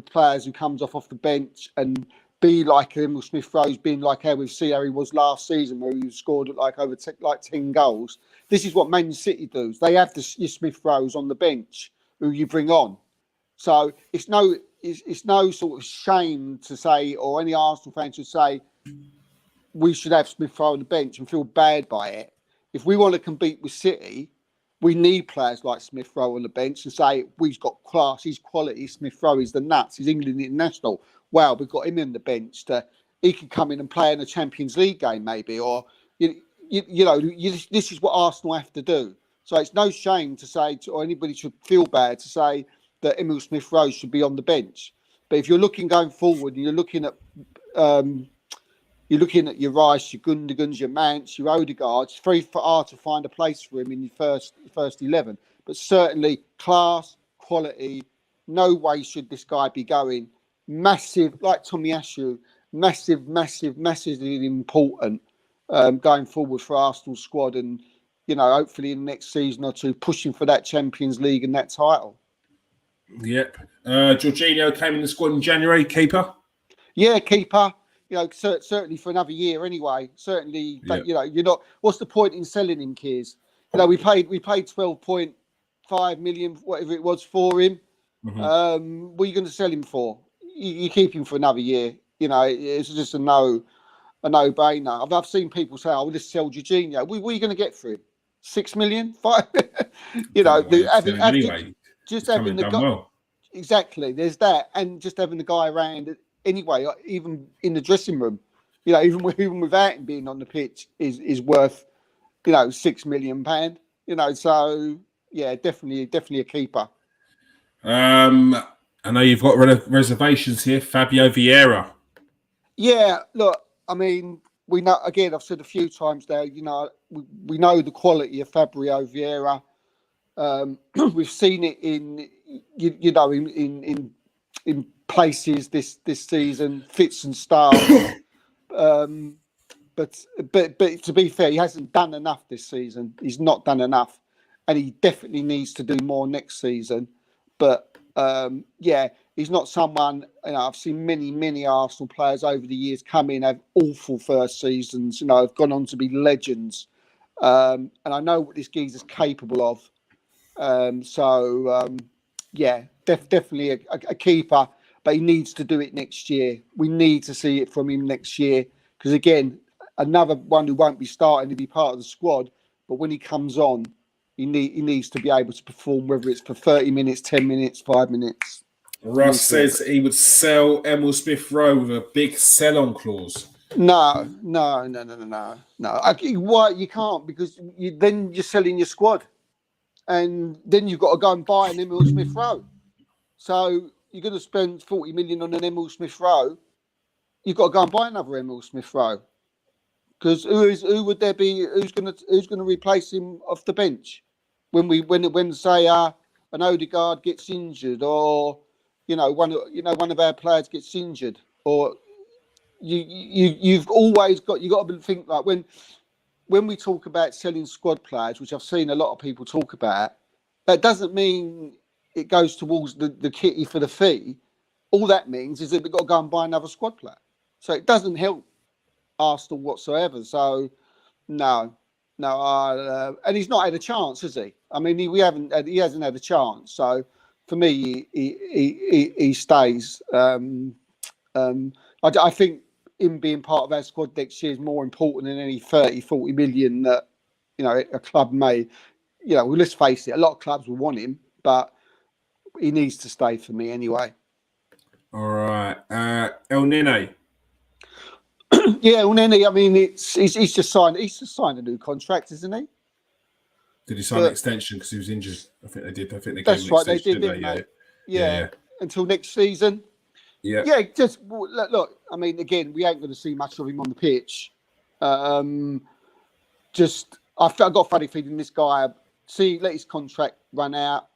players who comes off the bench and be like Emil Smith-Rowe's been like how we see how he was last season, where he scored over 10 goals. This is what Man City do. They have your Smith-Rowe's on the bench who you bring on. So it's no sort of shame to say, or any Arsenal fan should say, we should have Smith-Rowe on the bench and feel bad by it. If we want to compete with City, we need players like Smith-Rowe on the bench and say, we've got class, he's quality, Smith-Rowe is the nuts, he's England international. Wow, we've got him on the bench. He can come in and play in a Champions League game maybe, or, this is what Arsenal have to do. So it's no shame to say, or anybody should feel bad to say that Emil Smith-Rowe should be on the bench. But if you're looking going forward and you're looking at your Rice, your Gundogan's, your Mounts, your Odegaard, it's very hard to find a place for him in your first 11. But certainly class, quality, no way should this guy be going. Massive, like Tomiyasu, massively important going forward for Arsenal squad, and hopefully in the next season or 2 pushing for that Champions League and that title. Yep. Jorginho came in the squad in January, keeper. Yeah, keeper. Certainly for another year anyway. Certainly, but you're not. What's the point in selling him, Kears? We paid 12.5 million, whatever it was, for him. Mm-hmm. What are you going to sell him for? You keep him for another year. It's just a no-brainer. I've seen people say, "Oh, we'll just sell Jorginho." What are you going to get for him? 6 million? 5? Just having the guy. Well. Exactly. There's that, and just having the guy around anyway, even in the dressing room, even without him being on the pitch, is worth, £6 million. So yeah, definitely a keeper. I know you've got reservations here, Fabio Vieira. Yeah, look, I mean, we know. Again, I've said a few times there. We know the quality of Fabio Vieira. We've seen it in places this season, fits and starts. But to be fair, he hasn't done enough this season. He's not done enough, and he definitely needs to do more next season. But he's not someone. I've seen many Arsenal players over the years come in, have awful first seasons. Have gone on to be legends, and I know what this geezer's capable of. Definitely a keeper. but he needs to do it next year. We need to see it from him next year because, again, another one who won't be starting to be part of the squad, but when he comes on, he needs to be able to perform, whether it's for 30 minutes, 10 minutes, 5 minutes. Russ says he would sell Emil Smith Rowe with a big sell-on clause. No. Why you can't? Because then you're selling your squad, and then you've got to go and buy an Emil Smith Rowe. So you're going to spend 40 million on an Emil Smith Rowe. You've got to go and buy another Emil Smith Rowe. Because who would there be? Who's going to replace him off the bench when say an Odegaard gets injured, or one of our players gets injured, or you've always got to think like when we talk about selling squad players, which I've seen a lot of people talk about, that doesn't mean it goes towards the kitty for the fee. All that means is that we've got to go and buy another squad player. So it doesn't help Arsenal whatsoever. So no, and he's not had a chance, has he? I mean, he hasn't had a chance. So for me, he stays. I think him being part of our squad next year is more important than any 30-40 million that a club may. Well, let's face it, a lot of clubs will want him, but he needs to stay for me anyway. All right, El Nene. Yeah, El Nene. I mean, he's just signed a new contract, isn't he? Did he sign an extension because he was injured? I think they did. I think they gave that's him an right. They extension, did, didn't they? Yeah. Until next season. Yeah. Yeah. Just look. I mean, again, we ain't going to see much of him on the pitch. I got a funny feeling this guy. Let his contract run out.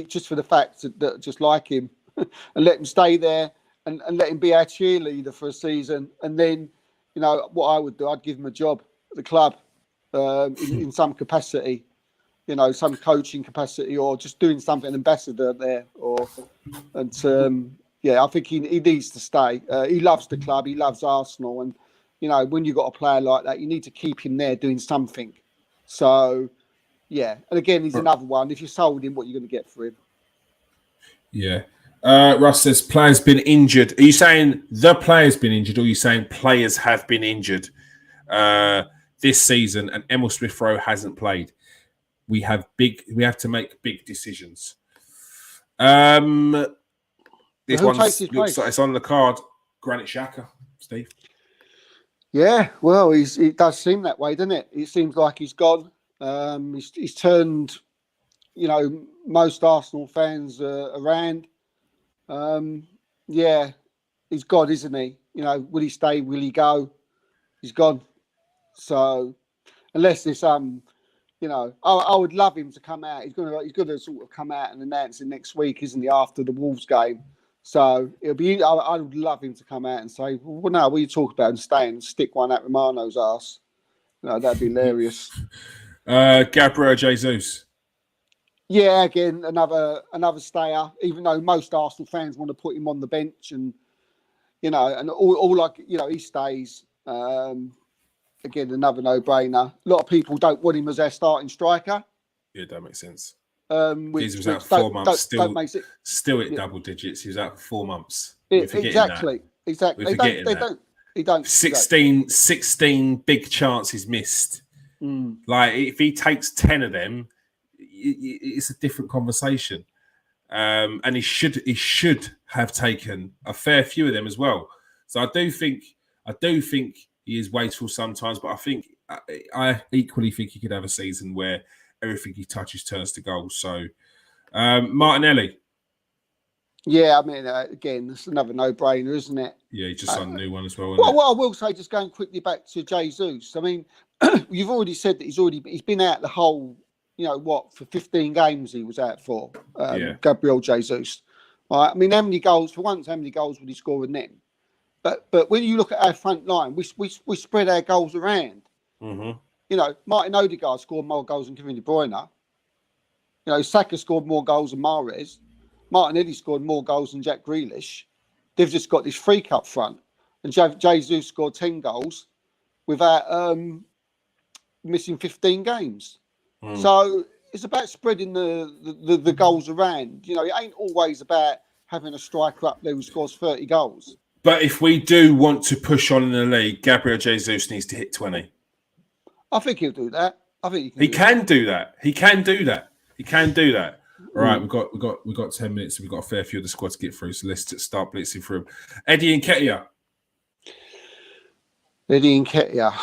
Just for the fact that just like him, and let him stay there, and let him be our cheerleader for a season, and then what I would do, I'd give him a job at the club in some capacity. Some coaching capacity, or just doing something, ambassador there, I think he needs to stay. He loves the club, he loves Arsenal, and when you've got a player like that, you need to keep him there doing something. So, yeah, and again, he's another one. If you sold him, what are you going to get for him? Yeah. Russ says players been injured. Are you saying the player's been injured, or are you saying players have been injured this season and Emil Smith Rowe hasn't played? We have to make big decisions. This one looks like it's on the card. Granit Xhaka, Steve. Yeah, well, it does seem that way, doesn't it? It seems like he's gone. He's turned, most Arsenal fans around. Yeah, he's gone, isn't he? Will he stay? Will he go? He's gone. So, unless there's I would love him to come out. He's going to sort of come out and announce it next week, isn't he? After the Wolves game. So it'll be. I would love him to come out and say, "Well, no, what are you talking about?" And stay and stick one at Romano's ass. That'd be hilarious. Gabriel Jesus. Yeah, again, another stayer. Even though most Arsenal fans want to put him on the bench, and and all he stays. Again, another no-brainer. A lot of people don't want him as their starting striker. Yeah, that makes sense. He was out for 4 months, still at double digits. He was out for 4 months. Exactly. They don't. 16 big chances missed. Like, if he takes 10 of them, it's a different conversation. And he should have taken a fair few of them as well. So I do think he is wasteful sometimes, but I equally think he could have a season where everything he touches turns to goals. So, Martinelli. Yeah, I mean, again, it's another no-brainer, isn't it? Yeah, he just signed a new one as well. What I will say, just going quickly back to Jesus. I mean, you've already said that he's been out the whole, for 15 games he was out for. Gabriel Jesus. Right? I mean, how many goals would he score in them? But when you look at our front line, we spread our goals around. Mm-hmm. Martin Odegaard scored more goals than Kevin De Bruyne. Saka scored more goals than Mahrez. Martinelli scored more goals than Jack Grealish. They've just got this freak up front. And Jesus scored 10 goals without missing 15 games. So it's about spreading the goals around. It ain't always about having a striker up there who scores 30 goals. But if we do want to push on in the league, Gabriel Jesus needs to hit 20. I think he'll do that. I think He can do that. He can do that. He can do that. All right, we've got 10 minutes. We've got a fair few of the squad to get through, so let's start blitzing through them. Eddie Nketiah. Eddie Nketiah.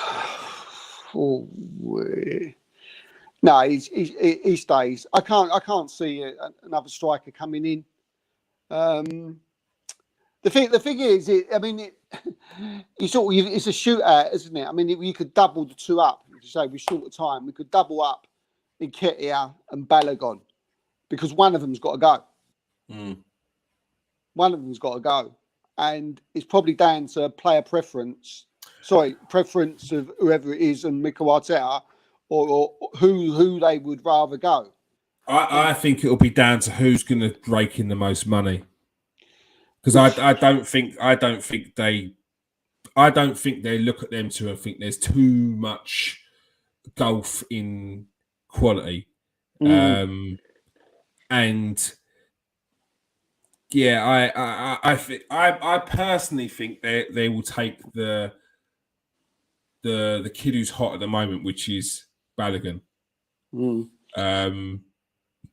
Oh, no, he stays. I can't see another striker coming in. The thing is, it's a shootout, isn't it? I mean, you could double the two up. If you say we're short of time, we could double up Nketiah and Balogun because one of them's got to go. One of them's got to go, and it's probably down to player preference. Preference of whoever it is and Mikel Arteta, or who they would rather go. I think it'll be down to who's going to rake in the most money. Because I don't think they look at them two and think there's too much gulf in quality. And yeah, I personally think they will take the kid who's hot at the moment, which is Balogun. And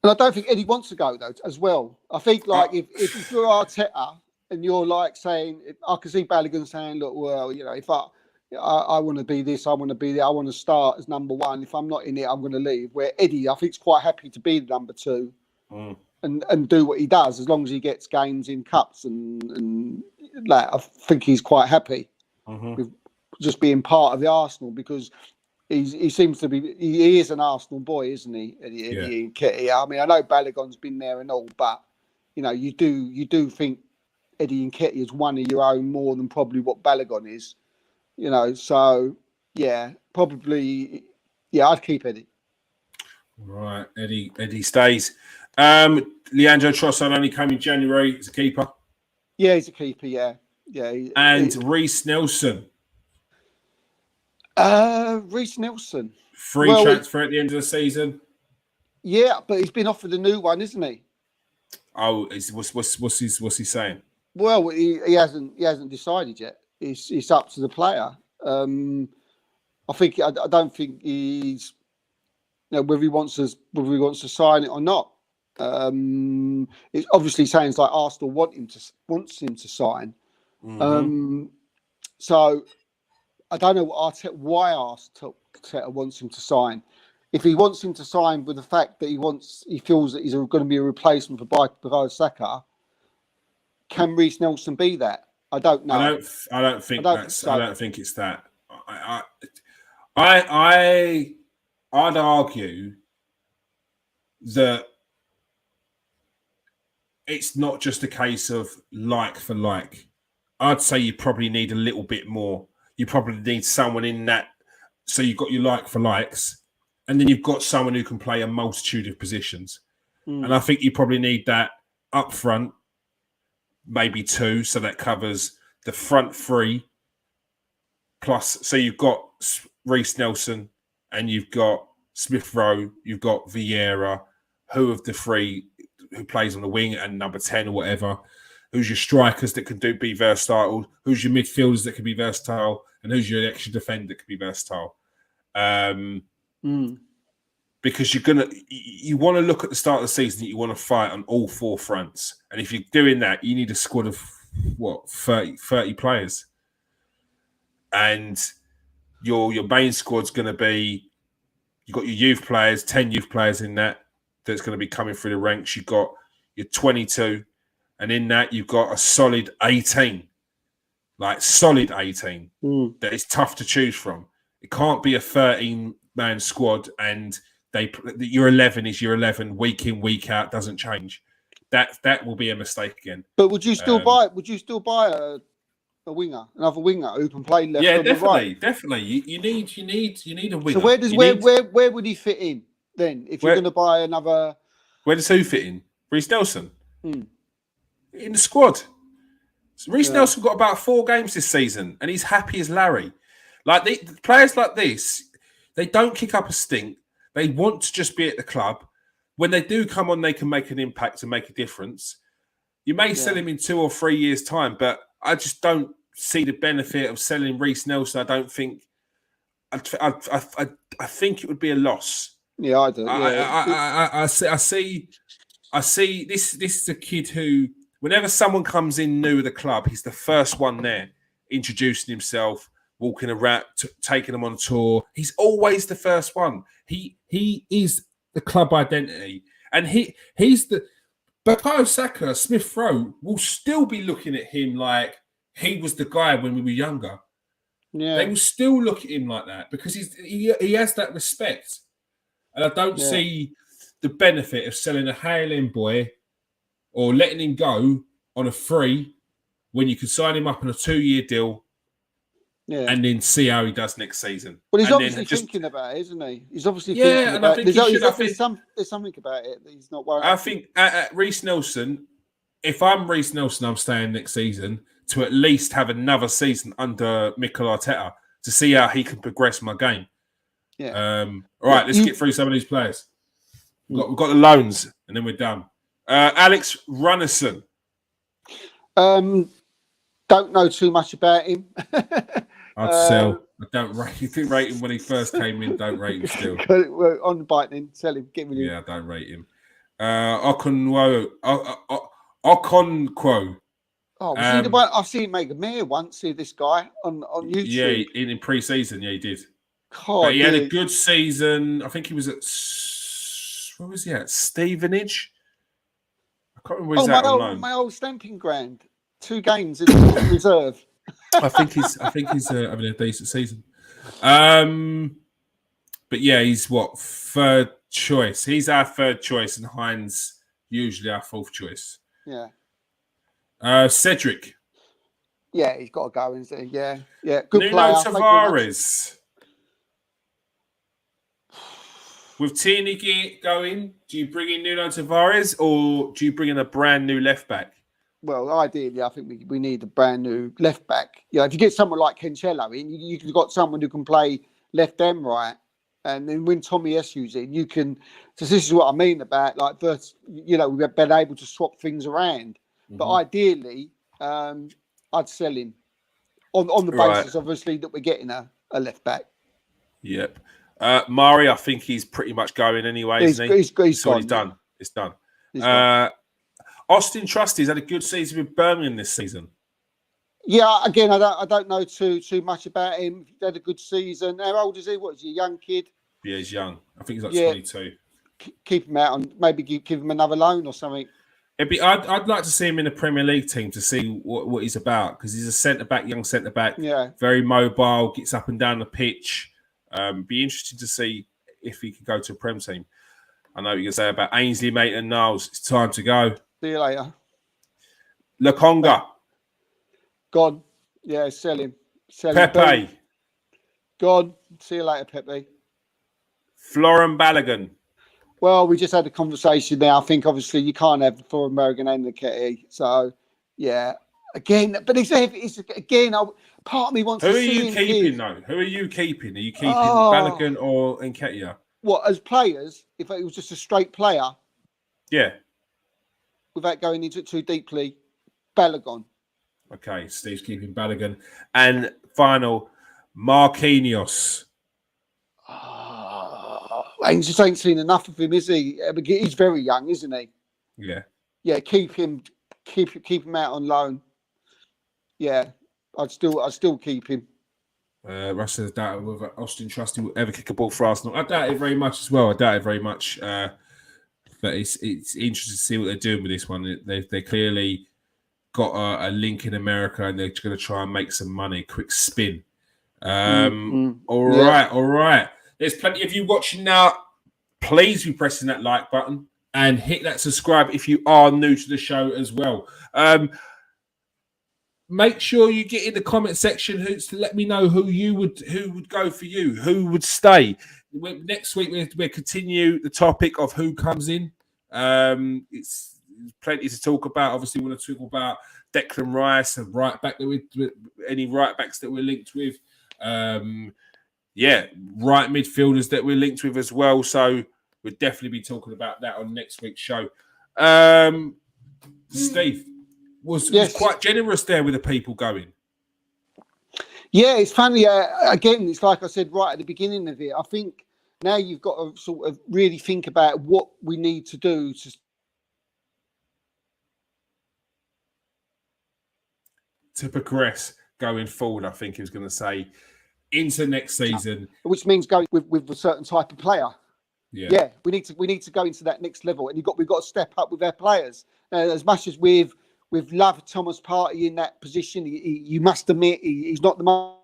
I don't think Eddie wants to go though as well. I think if you're Arteta and you're like saying, I can see Balogun saying, look, well, if I want to be this, I want to be there, I want to start as number one. If I'm not in it, I'm going to leave. Where Eddie, I think, is quite happy to be the number two and do what he does as long as he gets games in cups and I think he's quite happy with just being part of the Arsenal because. He seems to be. He is an Arsenal boy, isn't he? Eddie Nketiah. I mean, I know Balogun's been there and all, but you do think Eddie Nketiah is one of your own more than probably what Balogun is. So yeah, probably I'd keep Eddie. Right, Eddie stays. Leandro Trossard only came in January. He's a keeper. Yeah, he's a keeper. Yeah. And Reece Nelson. Reece Nelson. Free transfer at the end of the season. Yeah, but he's been offered a new one, isn't he? Oh, what's he saying? Well, he hasn't decided yet. It's up to the player. I don't think he's whether he wants to sign it or not. It obviously sounds like Arsenal wants him to sign. So. I don't know why Arteta wants him to sign. If he wants him to sign with the fact that he feels that he's going to be a replacement for Bukayo Saka, can Reece Nelson be that? I don't know. I don't think it's that. I'd argue that it's not just a case of like for like. I'd say you probably need a little bit more. You probably need someone in that. So you've got your like for likes, and then you've got someone who can play a multitude of positions. And I think you probably need that up front, maybe two, so that covers the front three. Plus, so you've got Reece Nelson and you've got Smith Rowe, you've got Vieira, who of the three who plays on the wing and number 10 or whatever. Who's your strikers that can be versatile? Who's your midfielders that can be versatile? And who's your extra defender that can be versatile? Because you want to look at the start of the season that you want to fight on all four fronts. And if you're doing that, you need a squad of 30 players. And your main squad's going to be, you've got your youth players, 10 youth players in that's going to be coming through the ranks. You've got your 22. And in that, you've got a solid 18, that is tough to choose from. It can't be a 13-man squad and your 11 is your 11 week in, week out, doesn't change. That will be a mistake again. But would you still buy a winger, another winger who can play left? Yeah, definitely, right? Definitely. You need a winger. So where would he fit in then? If you're going to buy another, where does who fit in? Reece Nelson. In the squad. So Reece Nelson got about 4 games this season and he's happy as Larry. Like the players like this, they don't kick up a stink. They want to just be at the club. When they do come on, they can make an impact and make a difference. You may sell him in 2 or 3 years' time, but I just don't see the benefit of selling Reece Nelson. I don't think. I think it would be a loss. Yeah, I do. I see. This is a kid who, whenever someone comes in new with the club, he's the first one there, introducing himself, walking around, taking them on tour. He's always the first one. He is the club identity, and he's the. Bukayo Saka, Smith Rowe will still be looking at him like he was the guy when we were younger. Yeah, they will still look at him like that because he has that respect, and I don't see the benefit of selling a Hale boy or letting him go on a free when you can sign him up on a 2-year deal. Yeah. And then see how he does next season. Well, he's and obviously thinking about it, isn't he? He's obviously thinking about it. There's something about it that he's not worried about. I think Reece Nelson, if I'm Reece Nelson, I'm staying next season to at least have another season under Mikel Arteta to see how he can progress my game. Yeah. All right, let's get through some of these players. We've got the loans, and then we're done. Alex Runnison. Don't know too much about him. I'd sell. I don't rate him when he first came in. Don't rate him still. We're on the bite then. Sell him. Get rid of him. Yeah, I don't rate him. Okonkwo. Oh, was he the one? I've seen him make a mare once. See this guy on YouTube. Yeah, in pre-season. Yeah, he did. God, he had a good season. I think he was at. Where was he at? Stevenage. I can't remember where he's at on loan. My old stamping ground. 2 games in the reserve. I think he's having a decent season. But yeah, he's third choice. He's our third choice, and Hines usually our fourth choice. Yeah. Cedric. Yeah, he's got to go, isn't he? Yeah. Good Nuno player. Tavares. With Tierney going, do you bring in Nuno Tavares or do you bring in a brand new left back? Well, ideally, I think we need a brand new left back. If you get someone like Cancelo in, you've got someone who can play left and right. And then when Tommy Eshu's in, you can. So this is what I mean about we've been able to swap things around. Mm-hmm. But ideally, I'd sell him on the basis, obviously, that we're getting a left back. Yep. Mari, I think he's pretty much going anyway, isn't he? He's done. Yeah. It's done. Austin Trusty's had a good season with Birmingham this season. Yeah, again, I don't know too much about him. He had a good season. How old is he? What is he? A young kid? Yeah, he's young. I think he's like 22. Keep him out and maybe give him another loan or something. I'd like to see him in a Premier League team to see what he's about because he's a centre-back, young centre-back. Yeah. Very mobile, gets up and down the pitch. Be interesting to see if he could go to a Prem team. I know what you're going to say about Ainsley, Maitland-Niles. It's time to go. See you later. Lokonga. God. Yeah, sell him. Pepe. God. See you later, Pepe. Florin Balogun. Well, we just had a conversation there. I think, obviously, you can't have the Florin Balogun and the Ketty. So, yeah. Again, but it's again, part of me wants to see him. Who are you keeping, though? Who are you keeping? Are you keeping Balogun or Nketiah? What, as players? If it was just a straight player? Yeah. Without going into it too deeply, Balogun. Okay, Steve's keeping Balogun. And final, Marquinhos. I just ain't seen enough of him, is he? He's very young, isn't he? Yeah. Yeah, keep him out on loan. Yeah, I'd still keep him. Russ says doubt whether Austin Trusty will ever kick a ball for Arsenal. I doubt it very much as well. But it's interesting to see what they're doing with this one. They clearly got a link in America and they're going to try and make some money. Quick spin. All right. There's plenty of you watching now. Please be pressing that like button and hit that subscribe if you are new to the show as well. Make sure you get in the comment section to let me know who would go for you, who would stay. Next week we'll continue the topic of who comes in. It's plenty to talk about. Obviously, we want to talk about Declan Rice and right back any right backs that we're linked with. Right midfielders that we're linked with as well. So we'll definitely be talking about that on next week's show. Steve, was Yes. quite generous there with the people going. Yeah, it's funny. Again, it's like I said right at the beginning of it. I think now you've got to sort of really think about what we need to do to progress going forward. I think he was going to say into next season, which means going with a certain type of player. Yeah, we need to go into that next level, and we've got to step up with our players. As much as we've loved Thomas Partey in that position, you must admit he's not the most.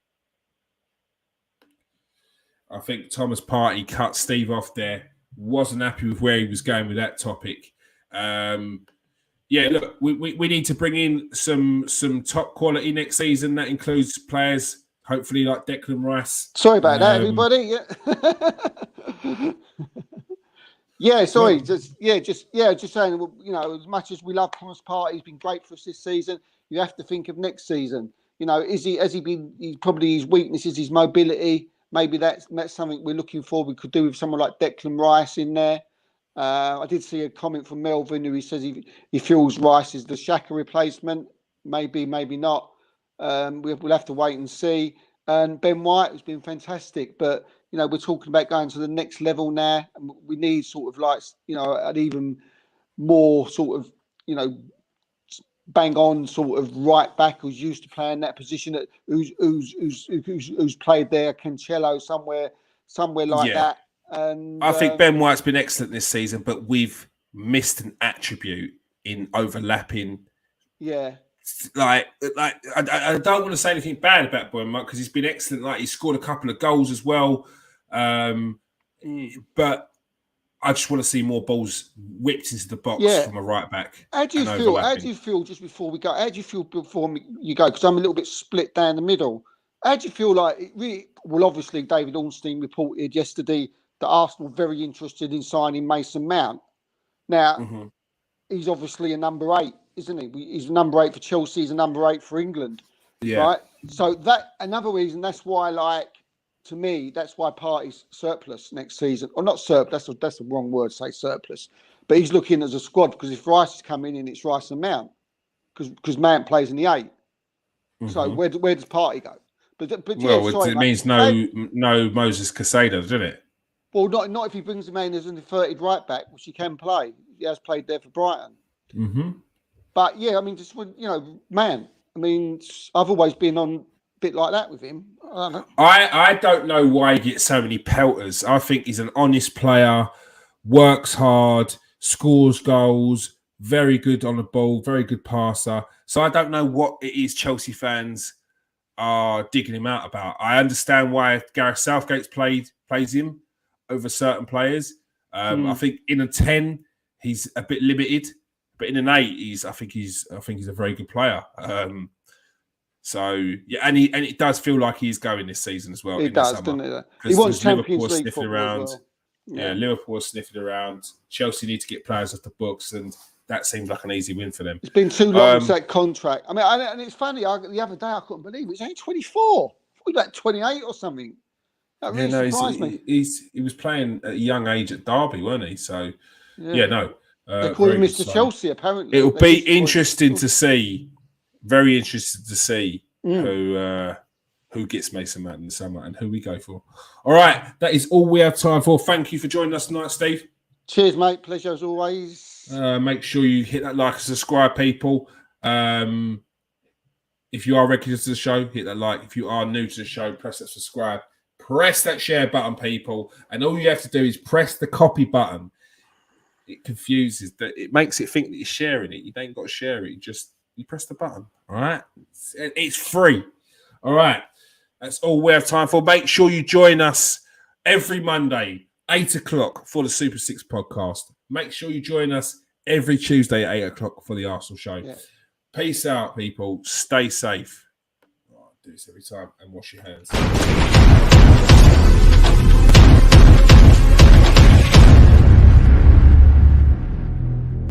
I think Thomas Partey cut Steve off there. Wasn't happy with where he was going with that topic. Look, we need to bring in some top quality next season. That includes players, hopefully like Declan Rice. Sorry about that, everybody. Yeah. Sorry. Just saying. You know, as much as we love Thomas Partey, he's been great for us this season. You have to think of next season. You know, has he been? Probably his weakness is his mobility. Maybe that's something we're looking for. We could do with someone like Declan Rice in there. I did see a comment from Melvin who he says he feels Rice is the Xhaka replacement. Maybe not. We'll have to wait and see. And Ben White has been fantastic, but you know, we're talking about going to the next level now, and we need sort of like, you know, an even more sort of, you know, bang on sort of right back who's used to playing that position, who's played there, Cancelo somewhere like that. And I think Ben White's been excellent this season, but we've missed an attribute in overlapping. Yeah. Like I don't want to say anything bad about Ben White because he's been excellent. Like, he scored a couple of goals as well. But I just want to see more balls whipped into the box from a right back. How do you feel? How do you feel just before we go? How do you feel before you go? Because I'm a little bit split down the middle. How do you feel like it really? Well, obviously, David Ornstein reported yesterday that Arsenal are very interested in signing Mason Mount. Now, he's obviously a number 8, isn't he? He's number 8 for Chelsea. He's a number 8 for England. Yeah. Right. So that another reason. That's why, like, to me, that's why Partey's surplus next season, or not surplus. That's the wrong word. Say surplus, but he's looking as a squad because if Rice is coming in, it's Rice and Mount because Mount plays in the 8. So where does Partey go? But it means no Moses Caicedo, doesn't it? Well, not if he brings him in as an inverted right back, which he can play. He has played there for Brighton. But yeah, I mean, just you know, man. I mean, I've always been on a bit like that with him. I don't know why he gets so many pelters. I think he's an honest player, works hard, scores goals, very good on the ball, very good passer. So I don't know what it is Chelsea fans are digging him out about. I understand why Gareth Southgate plays him over certain players. I think in a 10 he's a bit limited, but in an 8 I think he's a very good player. So yeah, and it does feel like he's going this season as well. It does, doesn't it? He wants Champions League football around. As well. Yeah, Liverpool are sniffing around. Chelsea need to get players off the books, and that seems like an easy win for them. It's been too long since that contract. I mean, and it's funny. The other day I couldn't believe it. He's only 24. He was like 28 or something. That really surprised me. He was playing at a young age at Derby, weren't he? So they call him Mr. Chelsea. Apparently, it'll be interesting to see. Very interested to see who gets Mason Mount in the summer and who we go for. All right, that is all we have time for. Thank you for joining us tonight, Steve. Cheers, mate. Pleasure as always. Make sure you hit that like and subscribe, people. If you are regular to the show, hit that like. If you are new to the show, press that subscribe. Press that share button, people. And all you have to do is press the copy button. It confuses that. It makes it think that you're sharing it. You don't got to share it. You press the button. All right. It's free. All right. That's all we have time for. Make sure you join us every Monday, 8 o'clock for the Super 6 podcast. Make sure you join us every Tuesday at 8 o'clock for the Arsenal show. Yeah. Peace out, people. Stay safe. Do this every time and wash your hands.